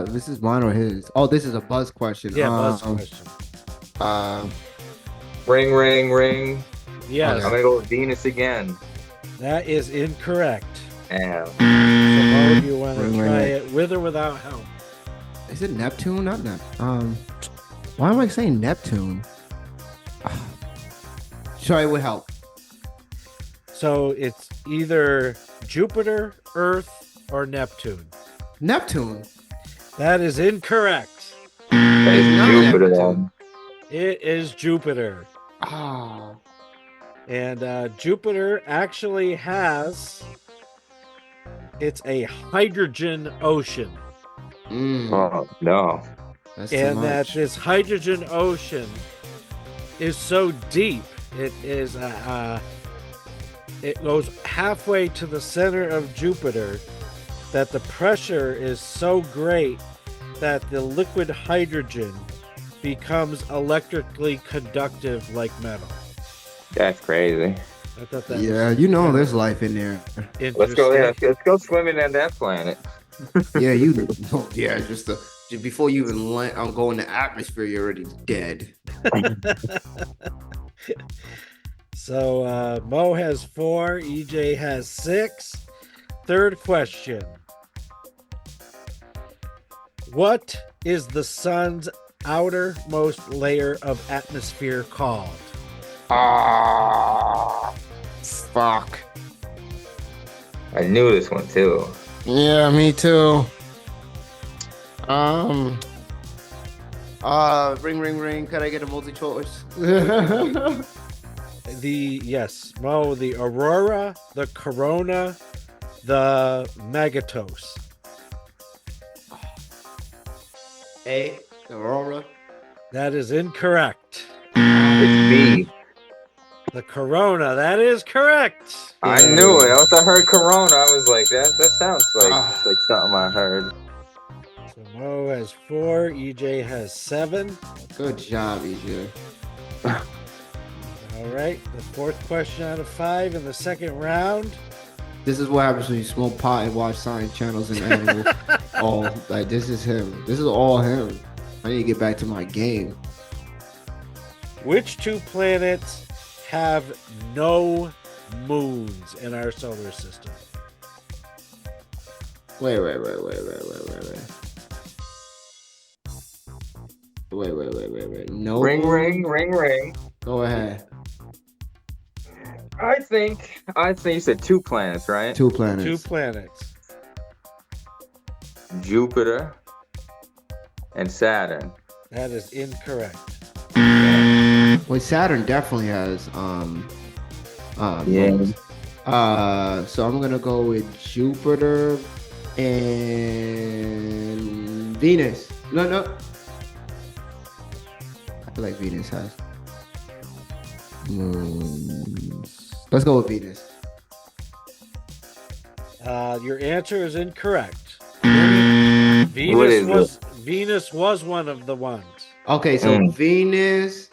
This is mine or his? Oh, this is a buzz question. Yeah, buzz question. Ring, ring, ring. Yes, I'm gonna go with Venus again. that is incorrect. Damn. So, Mo, do you want to Ring, try ring. it with or without help? Is it Neptune? Not Neptune. Why am I saying Neptune? Sorry, with help. So it's either Jupiter, Earth, or Neptune. Neptune. That is incorrect. That is not Jupiter Neptune. then. It is Jupiter. Ah. And Jupiter actually has, it's a hydrogen ocean. Oh no. That's too And that much. this hydrogen ocean is so deep, it is it goes halfway to the center of Jupiter, that the pressure is so great that the liquid hydrogen becomes electrically conductive like metal. That's crazy. I thought that Yeah, was you know there's life in there. Let's go. Yeah, interesting. let's go swimming on that planet. Yeah, yeah, just before you even go in the atmosphere, you're already dead. So Mo has 4, EJ has 6. Third question. What is the sun's outermost layer of atmosphere called? Ah, fuck. I knew this one too. Yeah, me too. Ring, ring, ring. Could I get a multi-choice? Yes, Mo, the aurora, the corona, the megatos. A, Aurora. That is incorrect. It's B. The corona, that is correct. I knew it. Once I heard Corona, I was like, that sounds like something I heard. So Mo has 4, EJ has 7. Good job, EJ. All right, the fourth question out of 5 in the second round. This is what happens when you smoke pot and watch science channels and animals. Like this is him. This is all him. I need to get back to my game. Which 2 planets have no moons in our solar system? Wait. No. Ring, ring, ring, ring. Go ahead. I think you said 2 planets, right? 2 planets. 2 planets. Jupiter and Saturn. That is incorrect. Wait, Saturn definitely has Yeah. moons. So I'm gonna go with Jupiter and Venus. No. I feel like Venus has moons. Let's go with Venus. Your answer is incorrect. What is Venus was one of the ones. Okay, so Venus.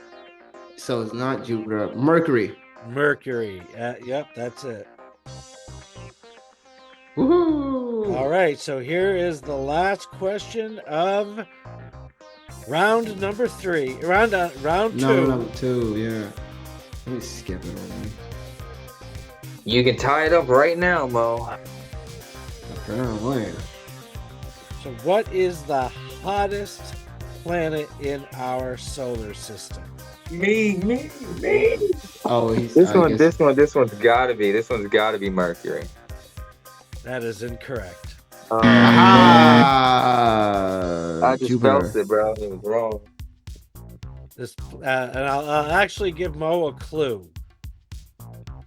So it's not Jupiter. Mercury. Mercury. Yep, that's it. Woohoo! All right, so here is the last question of round number 3. Round 2. No, number 2. Yeah. Let me skip it over. You can tie it up right now, Mo. Apparently. So what is the hottest planet in our solar system? Me. Oh, This one's gotta be Mercury. That is incorrect. I just Jupiter. felt it, bro. It was wrong. And I'll actually give Mo a clue.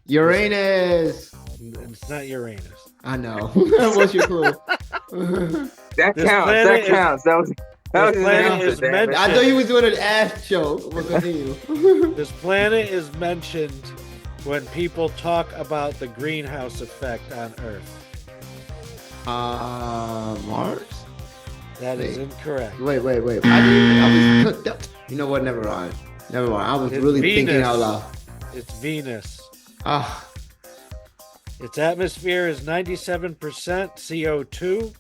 Uranus. It's not Uranus. I know. What's your clue? That This counts. planet That counts. That was this his planet answer, is damn it. mentioned- I thought you were doing an ass joke. We'll continue. This planet is mentioned when people talk about the greenhouse effect on Earth. Mars? That is Wait. incorrect. Wait. I was. You know what? Never mind. I was It's really thinking Venus. out loud. It's Venus. Ah, Its atmosphere is 97% CO2,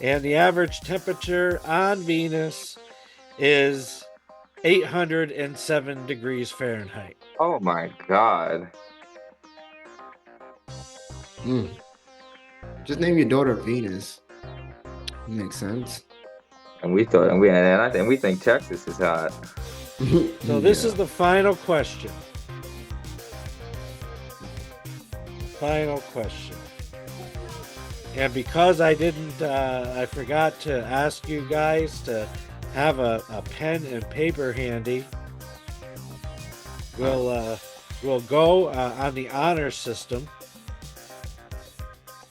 and the average temperature on Venus is 807 degrees Fahrenheit. Oh my God. just name your daughter Venus. Makes sense. And we think Texas is hot. So this is the final question. Final question. And because I forgot to ask you guys to have a pen and paper handy. we'll go on the honor system.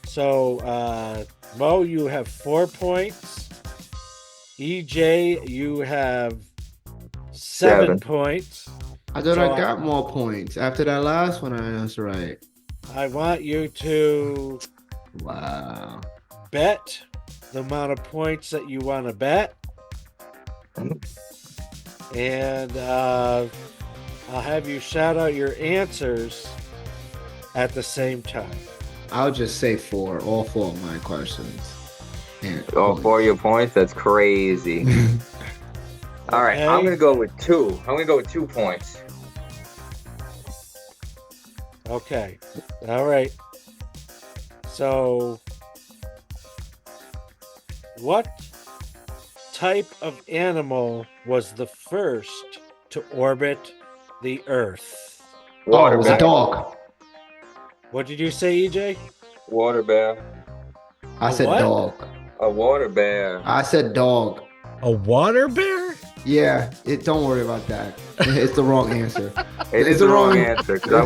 So, Mo, you have 4 points. EJ, you have 7 points. I thought So I got more points after that last one. I answered right. I want you to Wow. bet the amount of points that you want to bet. And I'll have you shout out your answers at the same time. I'll just say 4. All 4 of my questions. And All 4 of your points? That's crazy. All right, I'm going to go with 2. I'm going to go with 2 points. Okay. All right. So, what type of animal was the first to orbit the Earth? Water it was a bear. dog. What did you say, EJ? Water bear. I said what? dog. A water bear. I said dog. A water bear? Yeah, don't worry about that. It's the wrong answer. It is the wrong answer because I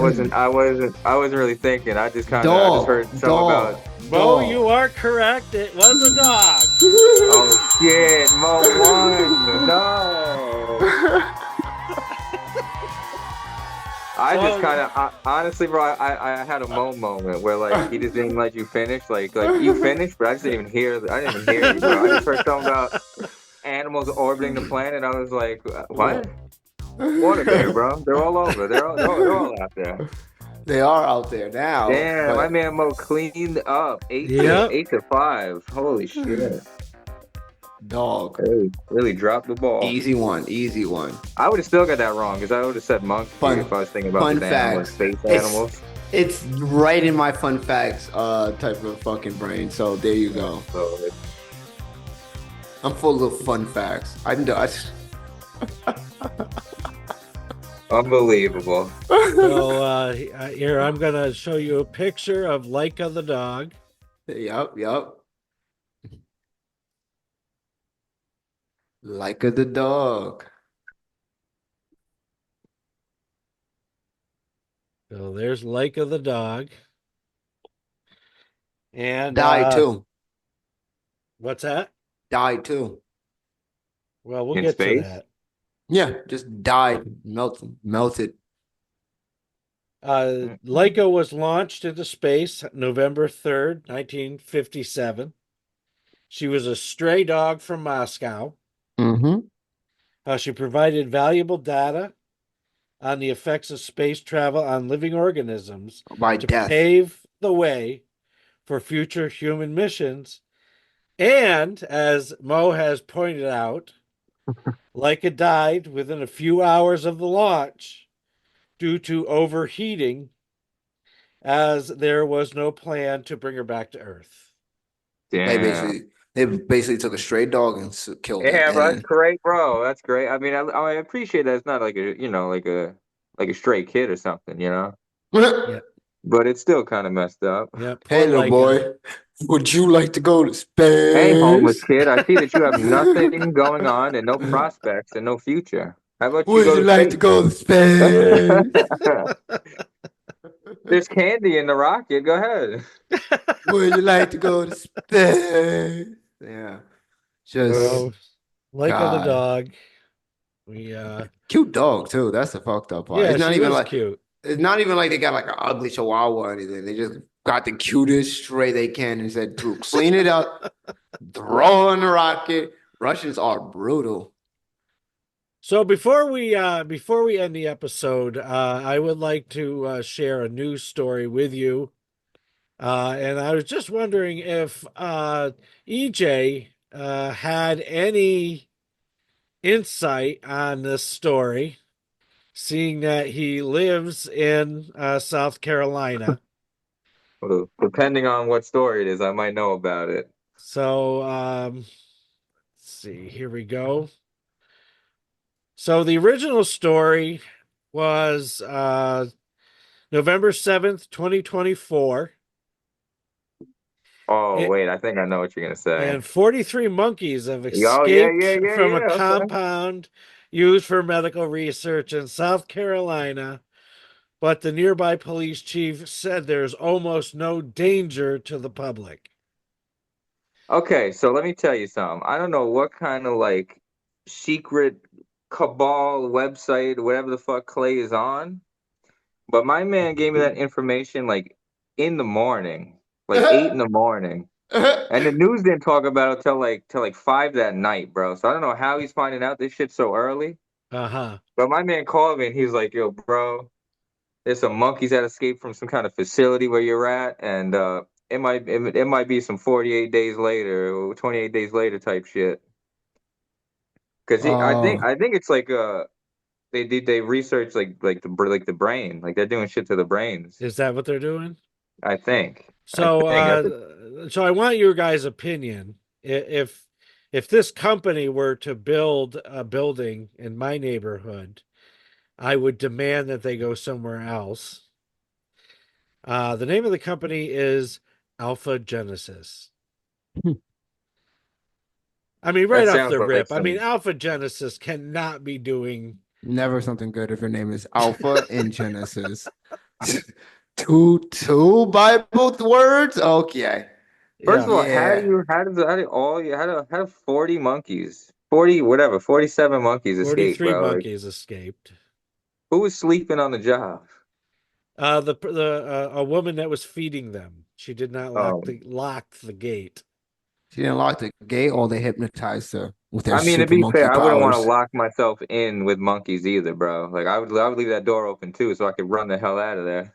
wasn't really thinking. I just kind of I just heard something about. Mo, you are correct. It was a dog. Oh shit, Mo won. No. I just kind of honestly, bro. I had a Mo moment where like he just didn't let you finish. Like you finished, but I just didn't even hear. I didn't even hear you, bro. I just heard something about animals orbiting the planet. I was like, what? Water bear, bro. They're all over. They're all out there. They are out there now. Damn, my man Mo cleaned up. 8 to 5. Holy shit. Dog. Really dropped the ball. Easy one. I would have still got that wrong because I would have said monkey if I was thinking about the animals, space animals. It's right in my fun facts type of fucking brain. So there you go. I'm full of fun facts. I'm done. Unbelievable. So here, I'm going to show you a picture of Laika the dog. Yep. Laika the dog. So there's Laika the dog. And died too. What's that? Died too. Well, we'll In get space? to that. Yeah, just died, melted. Laika was launched into space November 3rd, 1957. She was a stray dog from Moscow. Mm-hmm. She provided valuable data on the effects of space travel on living organisms to pave the way for future human missions. And as Mo has pointed out, Laika died within a few hours of the launch due to overheating, as there was no plan to bring her back to Earth. Damn. They basically took a stray dog and killed it. Yeah, bro, that's great, bro. That's great. I mean, I appreciate that it's not like a stray kid or something, you know. Yeah. But it's still kind of messed up. Yeah. Hey, little boy, would you like to go to space? Hey, homeless kid, I see that you have nothing going on and no prospects and no future. How about you go to space? Would you like to go to space? There's candy in the rocket. Go ahead. Would you like to go to space? Yeah. Just Laika the dog. Cute dog too. That's the fucked up part. Yeah, it's not even like cute. It's not even like they got like an ugly chihuahua or anything. They just got the cutest stray they can and said, "Drew, clean it up, throw on the rocket." Russians are brutal. So before we end the episode, I would like to share a news story with you. And I was just wondering if EJ had any insight on this story, seeing that he lives in South Carolina. Well, depending on what story it is, I might know about it. So let's see. Here we go. So the original story was November 7th, 2024. Oh, wait, I think I know what you're going to say. And 43 monkeys have escaped from a compound used for medical research in South Carolina, but the nearby police chief said there's almost no danger to the public. Okay, so let me tell you something. I don't know what kind of like secret cabal website, whatever the fuck Clay is on, but my man gave me that information like in the morning, like 8 in the morning. And the news didn't talk about it till like 5 that night, bro. So I don't know how he's finding out this shit so early. Uh-huh. But my man called me and he's like, "Yo, bro, there's some monkeys that escaped from some kind of facility where you're at, and it might be some 48 days later or 28 days later type shit." Because I think Oh, I think it's like they research like the brain, like they're doing shit to the brains. Is that what they're doing? I think. I So, think. so I want your guys' opinion. If this company were to build a building in my neighborhood, I would demand that they go somewhere else. The name of the company is Alpha Genesis. I mean, right That off sounds the like rip, I mean, some. Alpha Genesis cannot be doing. never something good if your name is Alpha in Genesis. Two Bible words? Okay. First Yeah, of all, Yeah. how did all you how do 40 monkeys, 40 whatever, 47 monkeys escape, 43 bro? Like monkeys escaped. who was sleeping on the job? The a woman that was feeding them. She did not Um, lock the gate. She didn't lock the gate or they hypnotized her with their I mean, to super be monkey fair, I wouldn't want to powers. lock myself in with monkeys either, bro. Like I would leave that door open too, so I could run the hell out of there.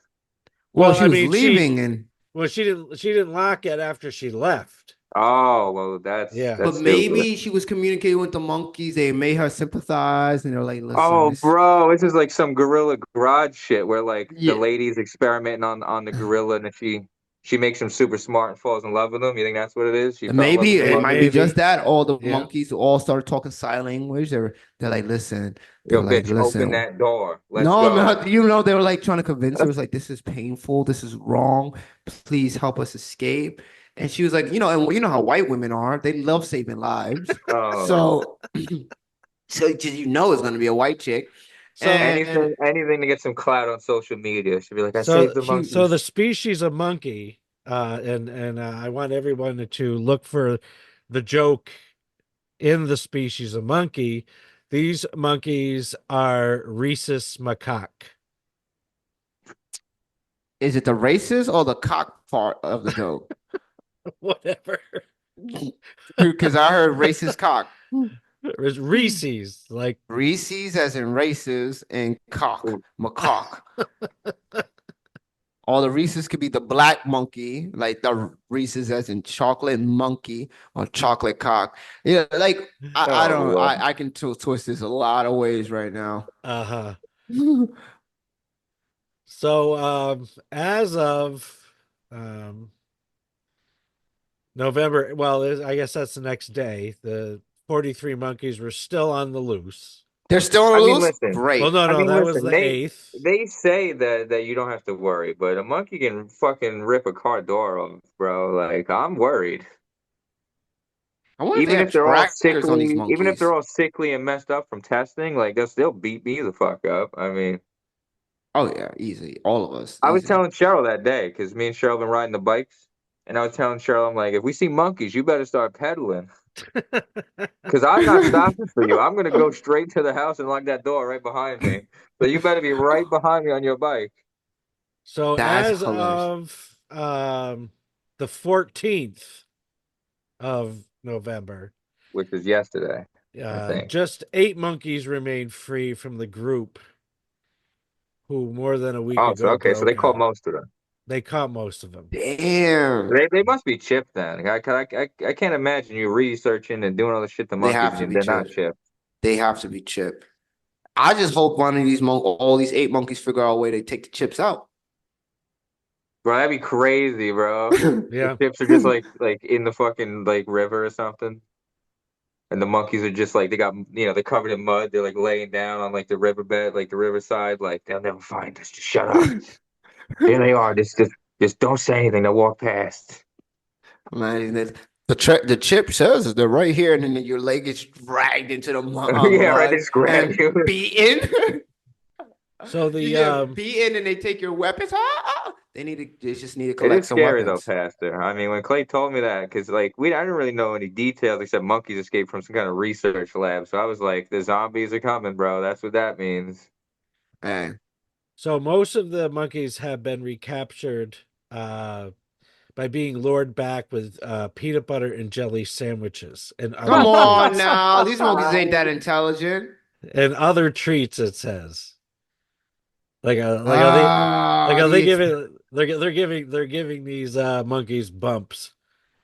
Well, Well, she I was mean, leaving and she didn't lock it after she left. Oh, well, that's Yeah. but that's stupid. maybe she was communicating with the monkeys. They made her sympathize and they're like, listen, Oh, this bro, this is like some gorilla garage shit where like the yeah. lady's experimenting on the gorilla and then she makes him super smart and falls in love with him. You think that's what it is? She fell in love with Maybe the it might be monkey. just Maybe. that. All the Yeah. monkeys all started talking sign language. They're like, listen, they're Yo, like, bitch, open listen. that door. Let's No, go. no, they were like trying to convince her. It was like, this is painful. This is wrong. Please help us escape. And she was like, and you know how white women are. They love saving lives. Oh, So, so it's going to be a white chick. So And anything to get some clout on social media. She'd be like, I so saved the so the monkeys. species of monkey, and I want everyone to look for the joke in the species of monkey. These monkeys are rhesus macaque. is it the racist or the cock part of the joke? Whatever. Because I heard racist cock. It's Reese's, like Reese's as in races and cock, macaque. Or the Reese's could be the black monkey, like the Reese's as in chocolate monkey or chocolate cock. Yeah, like I Oh, don't Lord. I can twist this a lot of ways right now. uh-huh. So as of um November, well, I guess that's the next day. The 43 monkeys were still on the loose. They're still on I the mean, loose? listen. Well, Great. no, I no, mean, that was listen. the They 8th. they say that you don't have to worry, but a monkey can fucking rip a car door off, bro. Like I'm worried. I wonder if they Even have if they're all trackers on these sickly, even if they're monkeys. all sickly and messed up from testing, like they'll still beat me the fuck up. I mean, Oh yeah, easy. All of us, I was easy. telling Cheryl that day because me and Cheryl been riding the bikes, and I was telling Cheryl, I'm like, if we see monkeys, you better start pedaling because I'm not stopping for you. I'm gonna go straight to the house and lock that door right behind me. So you better be right behind me on your bike, So That's as hilarious. of the 14th of November, which was yesterday, I think. just 8 monkeys remained free from the group who more than a week Oh, so ago okay, so they broke called out. most of them. They caught most of them. Damn. They must be chipped then. I can't imagine you researching and doing all the shit to They monkeys have to and be they're not chipped. chipped. They have to be chipped. I just hope one of these all these 8 monkeys figure out a way to take the chips out. Bro, that'd be crazy, bro. The Yeah. chips are just like in the fucking like river or something. And the monkeys are just like they got they're covered in mud. They're like laying down on like the riverbed, like the riverside, like they'll never find us. Just shut up. Here they are. Just don't say anything. They'll walk past. Imagine this. The chip says they're right here, and then your leg gets dragged into the Yeah, right. They mud just grab and you. beaten. So You get beaten, and they take your weapons. They just need to It collect is some scary though, weapons. Pastor. I mean, when Clay told me that, because like I didn't really know any details except monkeys escaped from some kind of research lab. So I was like, the zombies are coming, bro. That's what that means. Hey, So most of the monkeys have been recaptured by being lured back with peanut butter and jelly sandwiches and come other on treats. now, these monkeys ain't that intelligent. And other treats, it says. Are they The giving they're giving these monkeys bumps.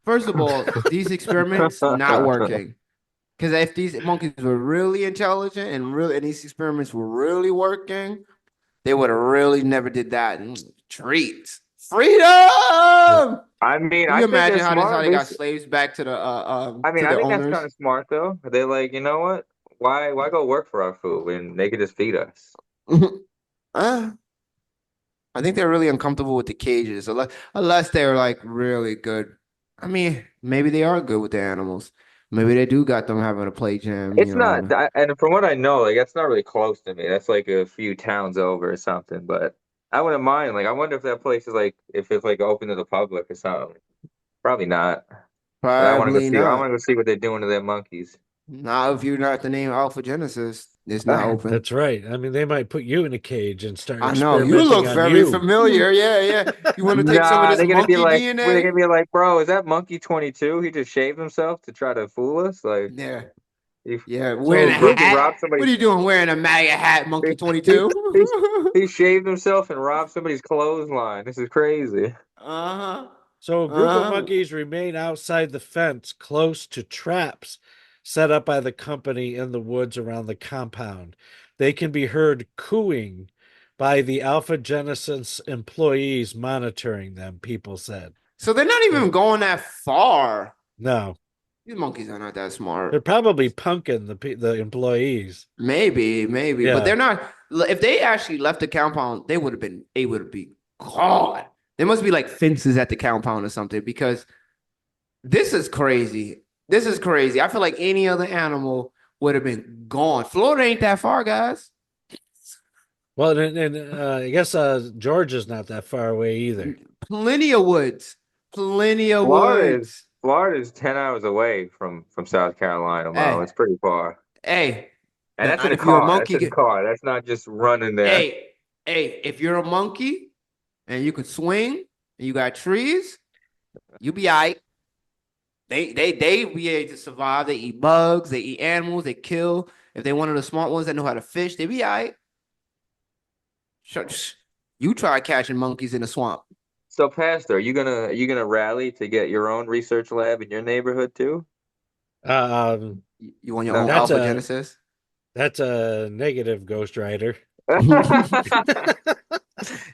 First of all, these experiments not working. Because if these monkeys were really intelligent and these experiments were really working, they would have really never did that. Treats, freedom. I mean, Can I you think imagine they're how smart. they got slaves back to the I mean, to I their think that's owners? kind of smart though. They're like, you know what? Why go work for our food when they could just feed us? Uh, I think they're really uncomfortable with the cages, unless they're like really good. I mean, maybe they are good with the animals. Maybe they do got them having a play jam, It's not, and from what I know, like that's not really close to me. That's like a few towns over or something. But I wouldn't mind. Like, I wonder if that place is like, if it's like open to the public or something. Probably not. But I want to go Probably see. I want not. to go see what they're doing to their monkeys. Not if you're not the name Alpha Genesis. It's not open. That's right. I mean, they might put you in a cage and start I know. You experimenting look on very you. familiar. Yeah, yeah. You want to take some of Nah, this they're gonna be monkey like, they're DNA? gonna be like, bro, is that monkey 22? He just shaved himself to try to fool us. Like, Yeah. he Yeah. Wearing flew a a group and hat? robbed somebody. What are you doing wearing a MAGA hat, He, Monkey he, he, 22? he shaved himself and robbed somebody's clothesline. This is crazy. Uh-huh. So a group of Uh-huh. monkeys remain outside the fence close to traps set up by the company in the woods around the compound. They can be heard cooing by the Alpha Genesis employees monitoring them, people said. So they're not even going that far. No, These monkeys are not that they're smart. probably punking the employees. Maybe, but Yeah. they're not. If they actually left the compound, they would have been able to be gone. There must be like fences at the compound or something because this is crazy. This is crazy. I feel like any other animal would have been gone. Florida ain't that far, guys. Well, and I guess Georgia's not that far away either. Plenty of woods. Plenty of Florida is woods. Florida is 10 hours away from South Carolina, Mo. Hey, It's pretty far. hey. And that's in And a if you're a car. That's monkey, in a car. That's not just running there. hey, if you're a monkey and you can swing and you got trees, you be all right. They be able to survive. They eat bugs, they eat animals, they kill. If they one of the smart ones that know how to fish, they be all right. You try catching monkeys in the swamp. So, Pastor, are you gonna rally to get your own research lab in your neighborhood too? Um, You want your No. own that's Alpha a Genesis? that's a negative Ghost Rider.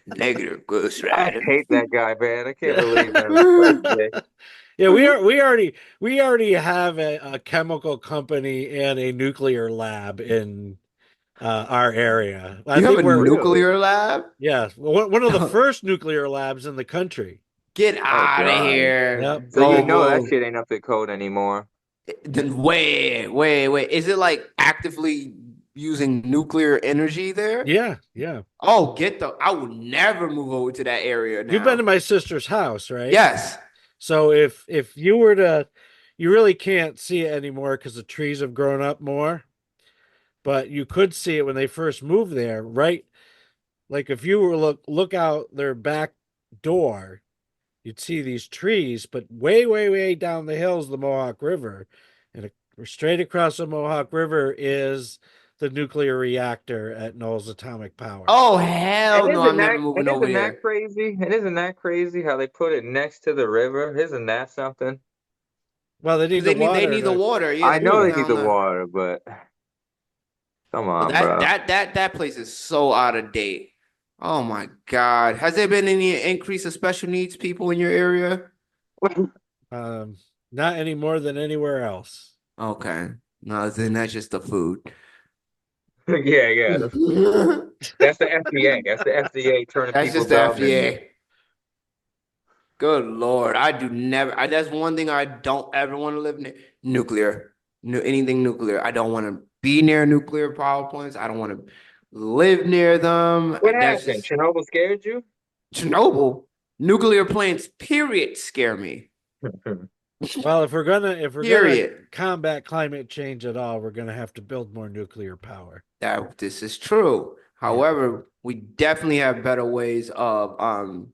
Negative Ghost I Rider. hate that guy, man. I can't believe him. What a dick. Yeah, we already have a chemical company and a nuclear lab in our area. I You have think a we're Really? nuclear lab? one of the first nuclear labs in the country. Get Oh out of God. here. Yep. So you know that Go. shit ain't up to code anymore. Then wait. Is it like actively using nuclear energy there? Yeah, yeah. Oh, I would never move over to that area You've been to now. my sister's house, right? Yes. So if you were to, you really can't see it anymore because the trees have grown up more. But you could see it when they first moved there, right? Like if you were look out their back door, you'd see these trees, but way down the hills of the Mohawk River, and straight across the Mohawk River is the nuclear reactor at Knowles Atomic Power. Oh And hell no, isn't I'm never that moving and over isn't that there. crazy? And isn't that crazy how they put it next to the river? Isn't that something? Well, they need Because the they water need the to water. Yeah, I they know put it they do. need down the there. water, but come But on, that bro. that that that place is so out of date. Oh my God. Has there been any increase of special needs people in your area? Um, not any more than anywhere else. Okay. No, then that's just the food. Yeah. That's the FDA. That's the FDA turning That's just people's the up and FDA. Good Lord. I do never. That's one thing I don't ever want to live near. Nuclear. Anything nuclear. I don't want to be near nuclear power plants. I don't want to live near them. What That's happened? just Chernobyl scared you? Chernobyl. Nuclear plants, period, scare me. Well, if we're gonna Period. combat climate change at all, we're gonna have to build more nuclear power. This is true. Yeah. However, we definitely have better ways of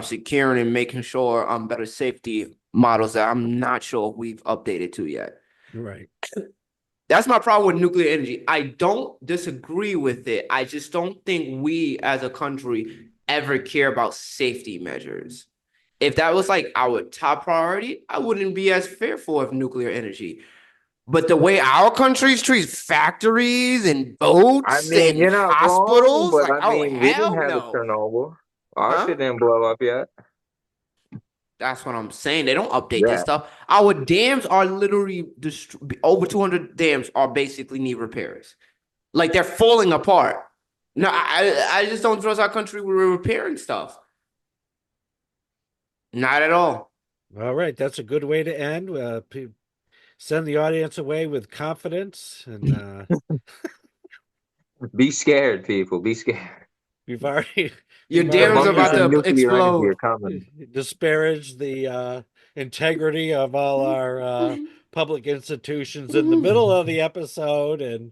securing and making sure better safety models that I'm not sure we've updated to yet. Right. That's my problem with nuclear energy. I don't disagree with it. I just don't think we as a country ever care about safety measures. If that was like our top priority, I wouldn't be as fearful of nuclear energy. But the way our country treats factories and boats I mean, and you're not wrong, hospitals, but like, I oh, mean, we didn't hell have a no. Chernobyl. Our Huh? shit didn't blow up yet. That's what I'm saying. They don't update Yeah. this stuff. Our dams are literally over 200 dams are basically need repairs. Like they're falling apart. No, I just don't trust our country with repairing stuff. Not at all. All right, that's a good way to end. Send the audience away with confidence, and Be scared, people. Be scared. we've already Your we've The dam's already monkeys about and to nuclear energy are explode. coming. disparaged the integrity of all our public institutions in the middle of the episode, and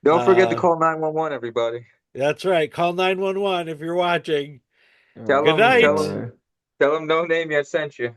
Don't forget to uh, call 911, everybody. that's right. Call 911 if you're watching. Tell Good them, night. tell them No Name Yet sent you.